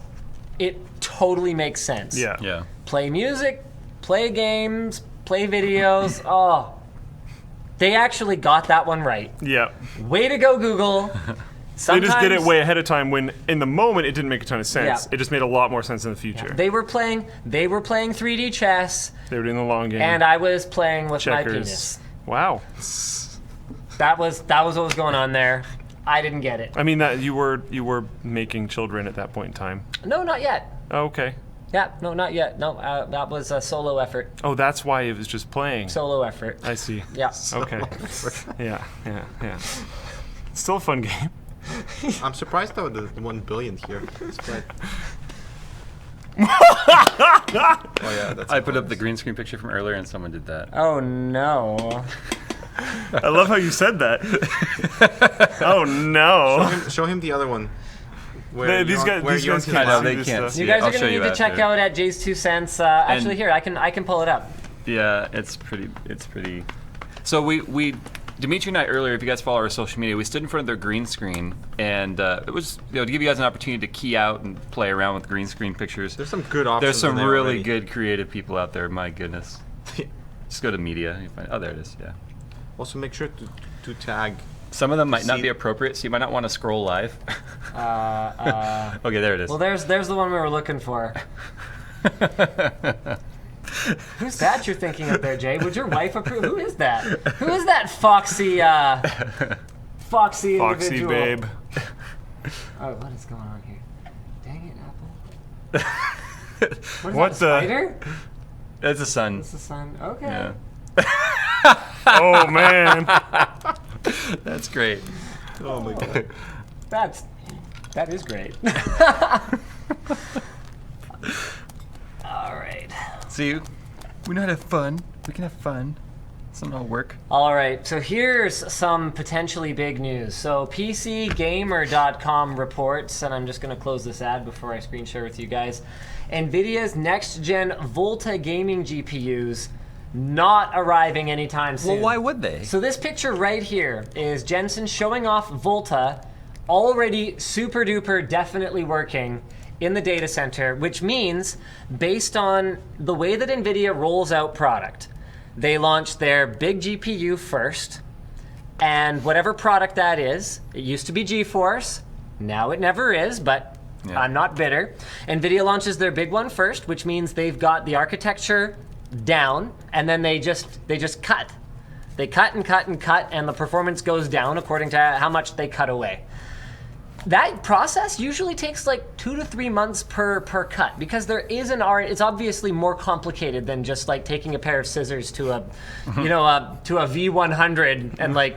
Speaker 1: it totally makes sense.
Speaker 3: Yeah.
Speaker 2: Yeah.
Speaker 1: Play music, play games, play videos. Oh, they actually got that one right.
Speaker 3: Yeah.
Speaker 1: Way to go, Google.
Speaker 3: They
Speaker 1: Sometimes,
Speaker 3: just did it way ahead of time when in the moment it didn't make a ton of sense.
Speaker 1: Yeah.
Speaker 3: It just made a lot more sense in the future.
Speaker 1: They were playing 3D chess,
Speaker 3: They were doing the long game.
Speaker 1: and I was playing with my
Speaker 3: Checkers.
Speaker 1: penis.
Speaker 3: Wow.
Speaker 1: That was what was going on there. I didn't get it.
Speaker 3: I mean that you were making children at that point in time.
Speaker 1: No, not yet.
Speaker 3: Oh, okay.
Speaker 1: Yeah, no, not yet. No, that was a solo effort.
Speaker 3: Oh, that's why it was just playing.
Speaker 1: Solo effort.
Speaker 3: I see.
Speaker 1: Yeah.
Speaker 3: Okay. Yeah. Still a fun game.
Speaker 5: I'm surprised though the 1 billion here. It's quite- oh yeah, that's
Speaker 2: I put up the green screen picture from earlier, and someone did that.
Speaker 1: Oh no.
Speaker 3: I love how you said that. Oh no.
Speaker 5: Show him the other one. Where
Speaker 3: These
Speaker 5: Yon- where
Speaker 3: guys
Speaker 5: Yon
Speaker 3: can't
Speaker 2: I know,
Speaker 3: see
Speaker 2: they
Speaker 3: this
Speaker 2: can't
Speaker 3: stuff.
Speaker 2: see
Speaker 1: You guys
Speaker 2: I'll
Speaker 1: are
Speaker 2: show
Speaker 1: gonna need
Speaker 2: you
Speaker 1: to check
Speaker 2: after.
Speaker 1: out at Jay's 2 cents. Actually, here I can pull it up.
Speaker 2: Yeah, it's pretty. So we Dimitri and I earlier, if you guys follow our social media, we stood in front of their green screen, and it was to give you guys an opportunity to key out and play around with green screen pictures.
Speaker 5: There's some good options.
Speaker 2: There's some
Speaker 5: in there
Speaker 2: really
Speaker 5: already.
Speaker 2: good creative people out there. My goodness. Just go to media. You find, oh, there it is. Yeah.
Speaker 5: Also, make sure to tag.
Speaker 2: Some of them might not
Speaker 5: See-
Speaker 2: be appropriate, so you might not want to scroll live. Okay, there it is.
Speaker 1: Well, there's the one we were looking for. Who's that you're thinking of there, Jay? Would your wife approve? Who is that? Who is that foxy
Speaker 3: Foxy
Speaker 1: individual?
Speaker 3: babe.
Speaker 1: Oh, what is going on here? Dang it, Apple. What is
Speaker 3: What
Speaker 1: that, a
Speaker 3: the-
Speaker 1: spider?
Speaker 2: It's a sun.
Speaker 1: It's the sun. Okay.
Speaker 2: Yeah.
Speaker 3: Oh man.
Speaker 2: That's great.
Speaker 5: Oh my god.
Speaker 1: That is great. All right.
Speaker 2: See, we know how to have fun. We can have fun. It's not all work.
Speaker 1: All right, so here's some potentially big news. So PCGamer.com reports, and I'm just going to close this ad before I screen share with you guys. NVIDIA's next-gen Volta gaming GPUs not arriving anytime soon.
Speaker 2: Well, why would they?
Speaker 1: So this picture right here is Jensen showing off Volta, already super duper definitely working in the data center, which means based on the way that NVIDIA rolls out product, they launch their big GPU first, and whatever product that is, it used to be GeForce, now it never is, but
Speaker 2: Yeah.
Speaker 1: I'm not bitter. NVIDIA launches their big one first, which means they've got the architecture down, and then they just cut. They cut and cut and cut, and the performance goes down according to how much they cut away. That process usually takes like 2 to 3 months per cut, because there is it's obviously more complicated than just like taking a pair of scissors to a, to a V100 and like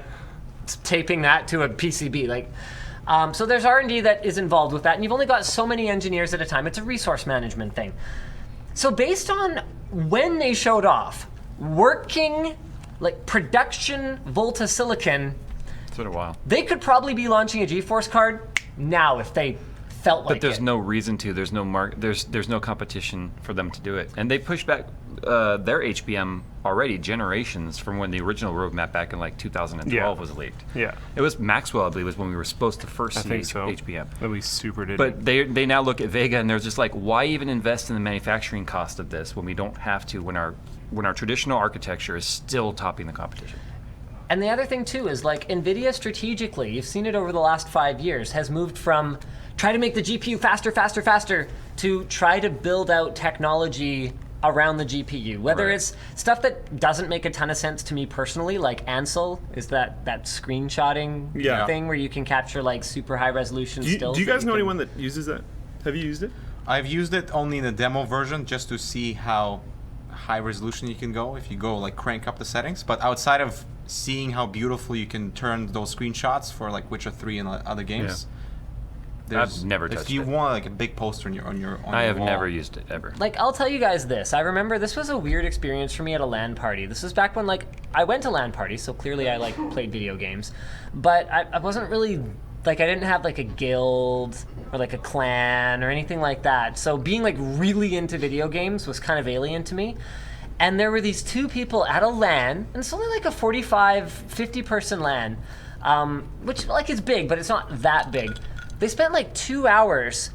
Speaker 1: taping that to a PCB. Like, So there's R&D that is involved with that, and you've only got so many engineers at a time. It's a resource management thing. So based on when they showed off, working like production Volta silicon,
Speaker 2: It's been a while.
Speaker 1: they could probably be launching a GeForce card now if they felt like
Speaker 2: But there's
Speaker 1: it.
Speaker 2: no reason to. There's no there's no competition for them to do it. And they pushed back their HBM already generations from when the original roadmap back in like 2012
Speaker 3: Yeah.
Speaker 2: was leaked.
Speaker 3: Yeah.
Speaker 2: It was Maxwell, I believe, was when we were supposed to first
Speaker 3: I
Speaker 2: see
Speaker 3: think so.
Speaker 2: HBM.
Speaker 3: At least Super did.
Speaker 2: But they now look at Vega and they're just like, why even invest in the manufacturing cost of this when we don't have to, when our traditional architecture is still topping the competition?
Speaker 1: And the other thing too is like NVIDIA strategically, you've seen it over the last 5 years, has moved from try to make the GPU faster, faster, faster to try to build out technology around the GPU. Whether
Speaker 2: Right.
Speaker 1: it's stuff that doesn't make a ton of sense to me personally, like Ansel is that screenshotting
Speaker 3: Yeah.
Speaker 1: thing where you can capture like super high resolution
Speaker 3: do you
Speaker 1: stills.
Speaker 3: guys
Speaker 1: that
Speaker 3: know
Speaker 1: can-
Speaker 3: anyone that uses that? Have you used it?
Speaker 5: I've used it only in the demo version just to see how high resolution you can go if you go like crank up the settings. But outside of seeing how beautiful you can turn those screenshots for like Witcher 3 and other games,
Speaker 2: I've never
Speaker 5: if
Speaker 2: touched
Speaker 5: you
Speaker 2: it.
Speaker 5: want like a big poster on your
Speaker 2: I have
Speaker 5: wall.
Speaker 2: never used it ever.
Speaker 1: Like, I'll tell you guys this. I remember this was a weird experience for me at a LAN party. This was back when, like, I went to LAN parties, so clearly I, like, played video games. But I wasn't really, like, I didn't have, like, a guild or, like, a clan or anything like that. So being, like, really into video games was kind of alien to me. And there were these two people at a LAN, and it's only, like, a 45, 50-person LAN, which, like, is big, but it's not that big. They spent, like, 2 hours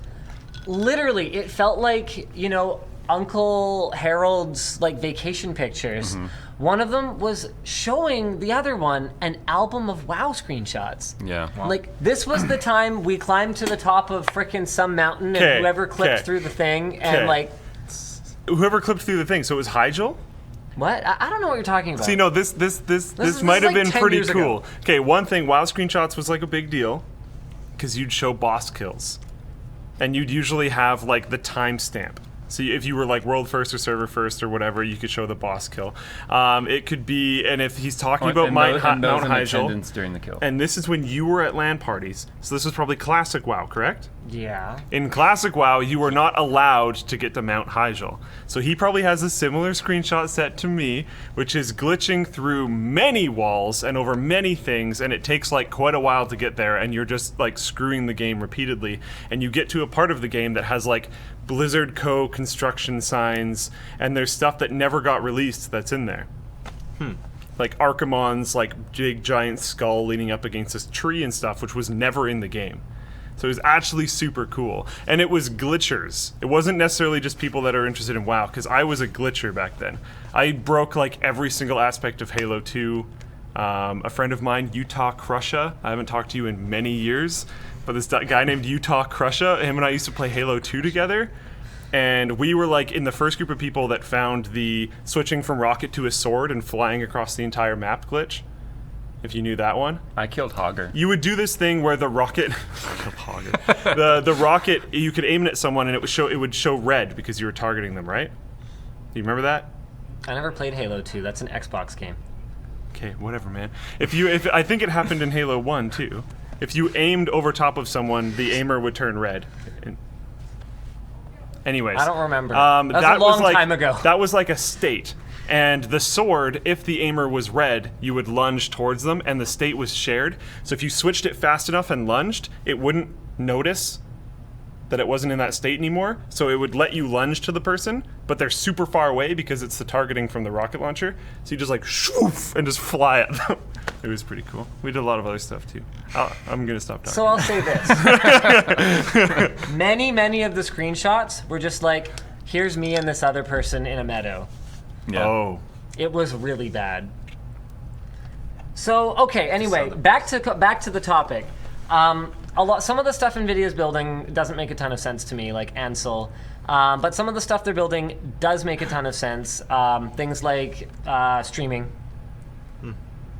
Speaker 1: literally, it felt like, you know, Uncle Harold's like vacation pictures. One of them was showing the other one an album of WoW screenshots.
Speaker 2: Yeah.
Speaker 1: Like, this was the time we climbed to the top of frickin' some mountain and
Speaker 3: 'Kay,
Speaker 1: whoever clipped
Speaker 3: 'kay,
Speaker 1: through the thing and
Speaker 3: 'kay.
Speaker 1: like,
Speaker 3: Whoever clipped through the thing. So it was Hygel?
Speaker 1: what? I don't know what you're talking about.
Speaker 3: See, no, this
Speaker 1: is
Speaker 3: might have
Speaker 1: like
Speaker 3: been
Speaker 1: 10
Speaker 3: pretty
Speaker 1: years ago.
Speaker 3: cool. Okay, one thing, WoW screenshots was like a big deal because you'd show boss kills, and you'd usually have like the timestamp. So if you were like world first or server first or whatever, you could show the boss kill. It could be, and if he's talking about Mount Hygel,
Speaker 2: attendance during the kill.
Speaker 3: and this is when you were at LAN parties, so this was probably classic WoW, correct?
Speaker 1: Yeah.
Speaker 3: In classic WoW, you were not allowed to get to Mount Hygel. So he probably has a similar screenshot set to me, which is glitching through many walls and over many things, and it takes like quite a while to get there, and you're just like screwing the game repeatedly. And you get to a part of the game that has like Blizzard Co. construction signs, and there's stuff that never got released that's in there. Like Archimon's like big giant skull leaning up against this tree and stuff, which was never in the game. So it was actually super cool. And it was glitchers. It wasn't necessarily just people that are interested in WoW, because I was a glitcher back then. I broke like every single aspect of Halo 2. A friend of mine, Utah Crusha, I haven't talked to you in many years, but this guy named Utah Crusha, him and I used to play Halo 2 together. And we were like in the first group of people that found the switching from rocket to a sword and flying across the entire map glitch. If you knew that one.
Speaker 2: I killed Hogger.
Speaker 3: You would do this thing where the rocket, the rocket, you could aim it at someone and it would show red because you were targeting them, right? Do you remember that?
Speaker 1: I never played Halo 2. That's an Xbox game.
Speaker 3: Okay, whatever, man. If I think it happened in Halo 1 too. If you aimed over top of someone, the aimer would turn red. Anyways,
Speaker 1: I don't remember. That was a long time ago.
Speaker 3: That was like a state. And the sword, if the aimer was red, you would lunge towards them, and the state was shared. So if you switched it fast enough and lunged, it wouldn't notice that it wasn't in that state anymore. So it would let you lunge to the person, but they're super far away because it's the targeting from the rocket launcher. So you just like shoof and just fly at them. It was pretty cool. We did a lot of other stuff too. I'm gonna stop talking.
Speaker 1: So I'll say this. Many of the screenshots were just like, here's me and this other person in a meadow.
Speaker 2: Yeah.
Speaker 3: Oh.
Speaker 1: It was really bad. So okay. Anyway, back to the topic. Some of the stuff NVIDIA's building doesn't make a ton of sense to me, like Ansel. But some of the stuff they're building does make a ton of sense. Things like streaming,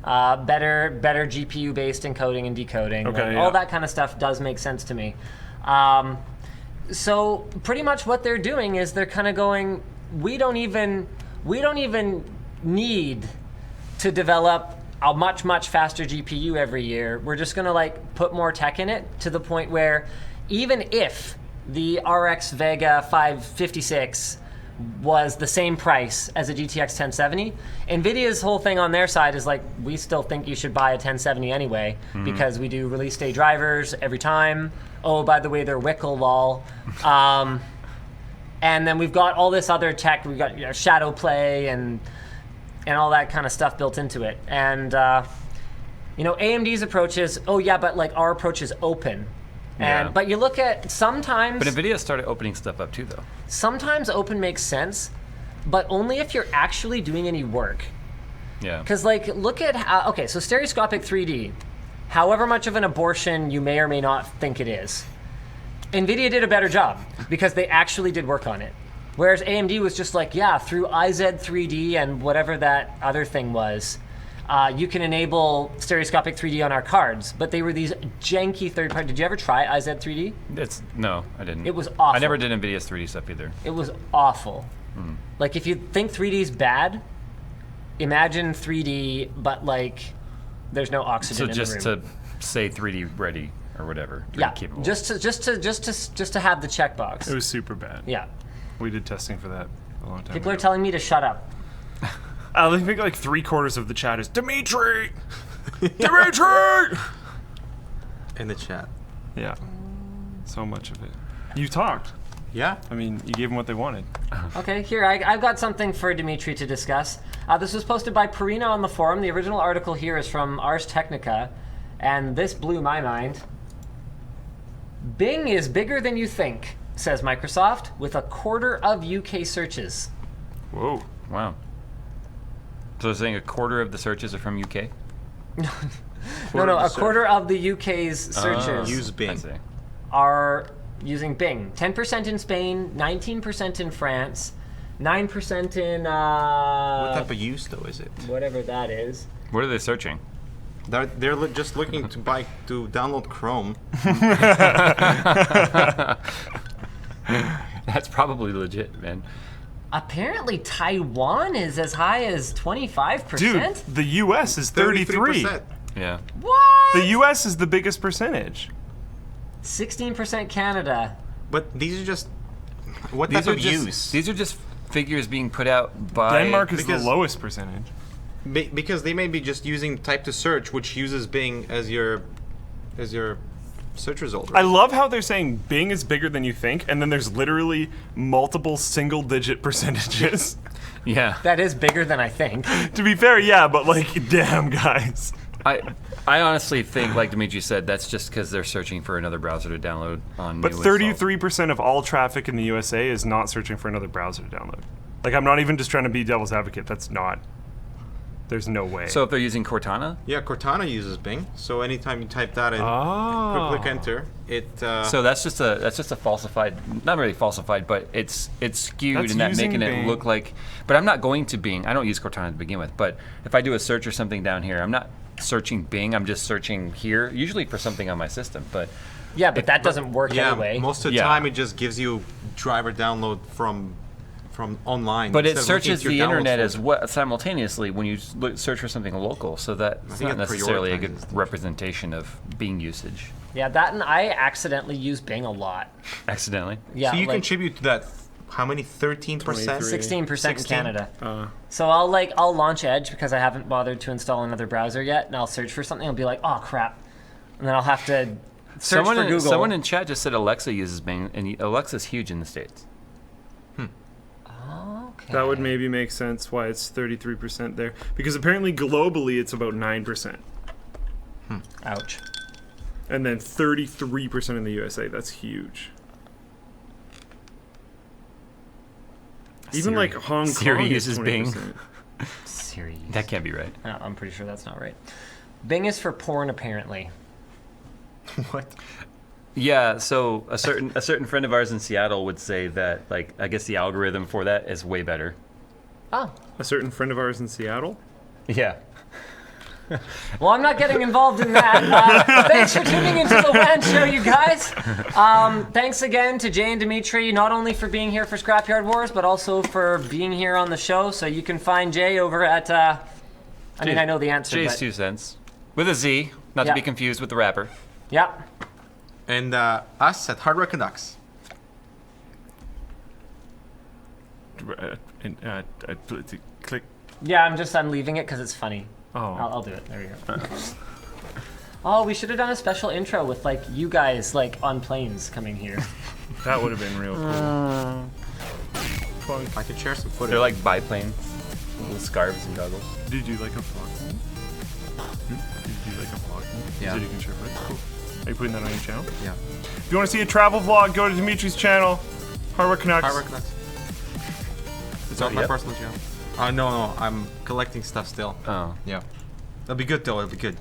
Speaker 1: better GPU-based encoding and decoding.
Speaker 3: Okay,
Speaker 1: like,
Speaker 3: yeah.
Speaker 1: all that kind of stuff does make sense to me. So pretty much what they're doing is they're kind of going, we don't even need to develop a much, much faster GPU every year. We're just gonna like put more tech in it to the point where even if the RX Vega 556 was the same price as a GTX 1070, NVIDIA's whole thing on their side is like, we still think you should buy a 1070 anyway, because we do release day drivers every time. Oh, by the way, they're Wickle, lol. And then we've got all this other tech. We've got shadow play and all that kind of stuff built into it. And AMD's approach is, oh yeah, but like our approach is open.
Speaker 2: Yeah.
Speaker 1: But you look at sometimes.
Speaker 2: But NVIDIA started opening stuff up too, though.
Speaker 1: Sometimes open makes sense, but only if you're actually doing any work.
Speaker 2: Yeah.
Speaker 1: Because like, look at how. Okay, so stereoscopic 3D. However much of an abortion you may or may not think it is, NVIDIA did a better job because they actually did work on it. Whereas AMD was just like, yeah, through IZ3D and whatever that other thing was, you can enable stereoscopic 3D on our cards. But they were these janky third-party. Did you ever try IZ3D?
Speaker 2: No, I didn't.
Speaker 1: It was awful.
Speaker 2: I never did NVIDIA's 3D stuff either.
Speaker 1: It was awful. Like, if you think 3D's bad, imagine 3D, but like, there's no oxygen in the room.
Speaker 2: So just to say 3D ready or whatever. 3D
Speaker 1: Yeah,
Speaker 2: capable.
Speaker 1: just to have the checkbox.
Speaker 3: It was super bad.
Speaker 1: Yeah.
Speaker 3: We did testing for that a long time
Speaker 1: People
Speaker 3: ago.
Speaker 1: are telling me to shut up.
Speaker 3: I think like 3/4 of the chat is Dimitri! Dimitri!
Speaker 5: In the chat.
Speaker 3: Yeah. So much of it. You talked.
Speaker 5: Yeah.
Speaker 3: I mean, you gave them what they wanted.
Speaker 1: Okay, here, I've got something for Dimitri to discuss. This was posted by Perina on the forum. The original article here is from Ars Technica, and this blew my mind. Bing is bigger than you think, says Microsoft, with 1/4 of UK searches.
Speaker 3: Whoa.
Speaker 2: Wow. So they're saying 1/4 of the searches are from UK?
Speaker 1: No,
Speaker 5: Quarter of the
Speaker 1: 1/4 of the UK's searches
Speaker 5: Use
Speaker 2: I
Speaker 5: Bing.
Speaker 2: see.
Speaker 1: are using Bing. 10% in Spain, 19% in France, 9% in
Speaker 5: What type of use though is it?
Speaker 1: whatever that is.
Speaker 2: What are they searching?
Speaker 5: They're just looking to download Chrome.
Speaker 2: That's probably legit, man.
Speaker 1: Apparently Taiwan is as high as 25%.
Speaker 3: Dude, the US is 33.
Speaker 5: 33%.
Speaker 2: Yeah.
Speaker 1: What?
Speaker 3: The US is the biggest percentage.
Speaker 1: 16% Canada.
Speaker 5: But these are just what type of use?
Speaker 2: These are just figures being put out by
Speaker 3: Denmark is the
Speaker 5: because-
Speaker 3: lowest percentage.
Speaker 5: Because they may be just using type to search, which uses Bing as your search result.
Speaker 3: I
Speaker 5: Right?
Speaker 3: love how they're saying Bing is bigger than you think, and then there's literally multiple single-digit percentages.
Speaker 2: Yeah.
Speaker 1: That is bigger than I think.
Speaker 3: To be fair, yeah, but like, damn, guys.
Speaker 2: I honestly think, like Dimitri said, that's just because they're searching for another browser to download on
Speaker 3: But
Speaker 2: new installs.
Speaker 3: 33% of all traffic in the USA is not searching for another browser to download. Like, I'm not even just trying to be devil's advocate. That's not. There's no way.
Speaker 2: So if they're using Cortana,
Speaker 5: Yeah, Cortana uses Bing. So anytime you type that in,
Speaker 3: oh.
Speaker 5: click enter, it.
Speaker 2: so that's just a falsified, not really falsified, but it's skewed
Speaker 3: That's
Speaker 2: in that
Speaker 3: using
Speaker 2: making it
Speaker 3: Bing.
Speaker 2: look like. But I'm not going to Bing. I don't use Cortana to begin with. But if I do a search or something down here, I'm not searching Bing. I'm just searching here, usually for something on my system. But
Speaker 1: Yeah, but that doesn't work
Speaker 5: yeah,
Speaker 1: anyway.
Speaker 5: most of the
Speaker 2: Yeah.
Speaker 5: time it just gives you driver download from online.
Speaker 2: But it
Speaker 5: instead of looking
Speaker 2: searches
Speaker 5: at your
Speaker 2: the
Speaker 5: download
Speaker 2: internet
Speaker 5: folder.
Speaker 2: as well simultaneously when you search for something local. So that's
Speaker 5: think
Speaker 2: not
Speaker 5: it
Speaker 2: necessarily a good
Speaker 5: prioritizes things.
Speaker 2: representation of Bing usage.
Speaker 1: Yeah, that and I accidentally use Bing a lot.
Speaker 2: Accidentally.
Speaker 1: Yeah,
Speaker 5: So you
Speaker 1: like
Speaker 5: contribute to that. How many? 13%.
Speaker 1: 16% in
Speaker 5: 16?
Speaker 1: Canada. So I'll launch Edge because I haven't bothered to install another browser yet, and I'll search for something. I'll be like, oh crap, and then I'll have to search for Google.
Speaker 2: Someone in chat just said Alexa uses Bing, and Alexa's huge in the States.
Speaker 1: Okay.
Speaker 3: That would maybe make sense why it's 33% there. Because apparently globally it's about 9%.
Speaker 1: Ouch.
Speaker 3: And then 33% in the USA. That's huge. Even
Speaker 2: Siri.
Speaker 3: like Hong Kong
Speaker 2: Siri
Speaker 3: is
Speaker 2: uses
Speaker 3: 20%.
Speaker 2: Bing.
Speaker 1: Siri.
Speaker 2: That can't be right.
Speaker 1: No, I'm pretty sure that's not right. Bing is for porn, apparently.
Speaker 5: What?
Speaker 2: Yeah, so a certain friend of ours in Seattle would say that, like, I guess the algorithm for that is way better.
Speaker 1: Oh.
Speaker 3: A certain friend of ours in Seattle?
Speaker 2: Yeah.
Speaker 1: Well, I'm not getting involved in that. Thanks for tuning into the WAN show, you guys. Thanks again to Jay and Dimitri, not only for being here for Scrapyard Wars, but also for being here on the show. So you can find Jay over at I mean, I know the answer,
Speaker 2: Jay's
Speaker 1: but
Speaker 2: 2 cents. With a Z, not
Speaker 1: Yeah.
Speaker 2: to be confused with the rapper.
Speaker 1: yeah.
Speaker 5: And us at Hardware Canucks.
Speaker 3: Click.
Speaker 1: Yeah, I'm leaving it because it's funny.
Speaker 3: Oh.
Speaker 1: I'll do it. There you go. Oh, we should have done a special intro with like you guys like on planes coming here.
Speaker 3: That would have been real cool.
Speaker 5: I could share some footage.
Speaker 2: They're like biplanes with scarves and goggles.
Speaker 3: Did you like a vlog? Did you like a vlog?
Speaker 5: Yeah.
Speaker 3: So you can share it. Cool. Are you putting that on your channel?
Speaker 5: Yeah.
Speaker 3: If you want to see a travel vlog, go to Dimitri's channel. Hardware Canucks.
Speaker 5: Hardware Canucks. It's not my personal channel. No, I'm collecting stuff still.
Speaker 2: Oh.
Speaker 5: Yeah. It'll be good though, it'll be good.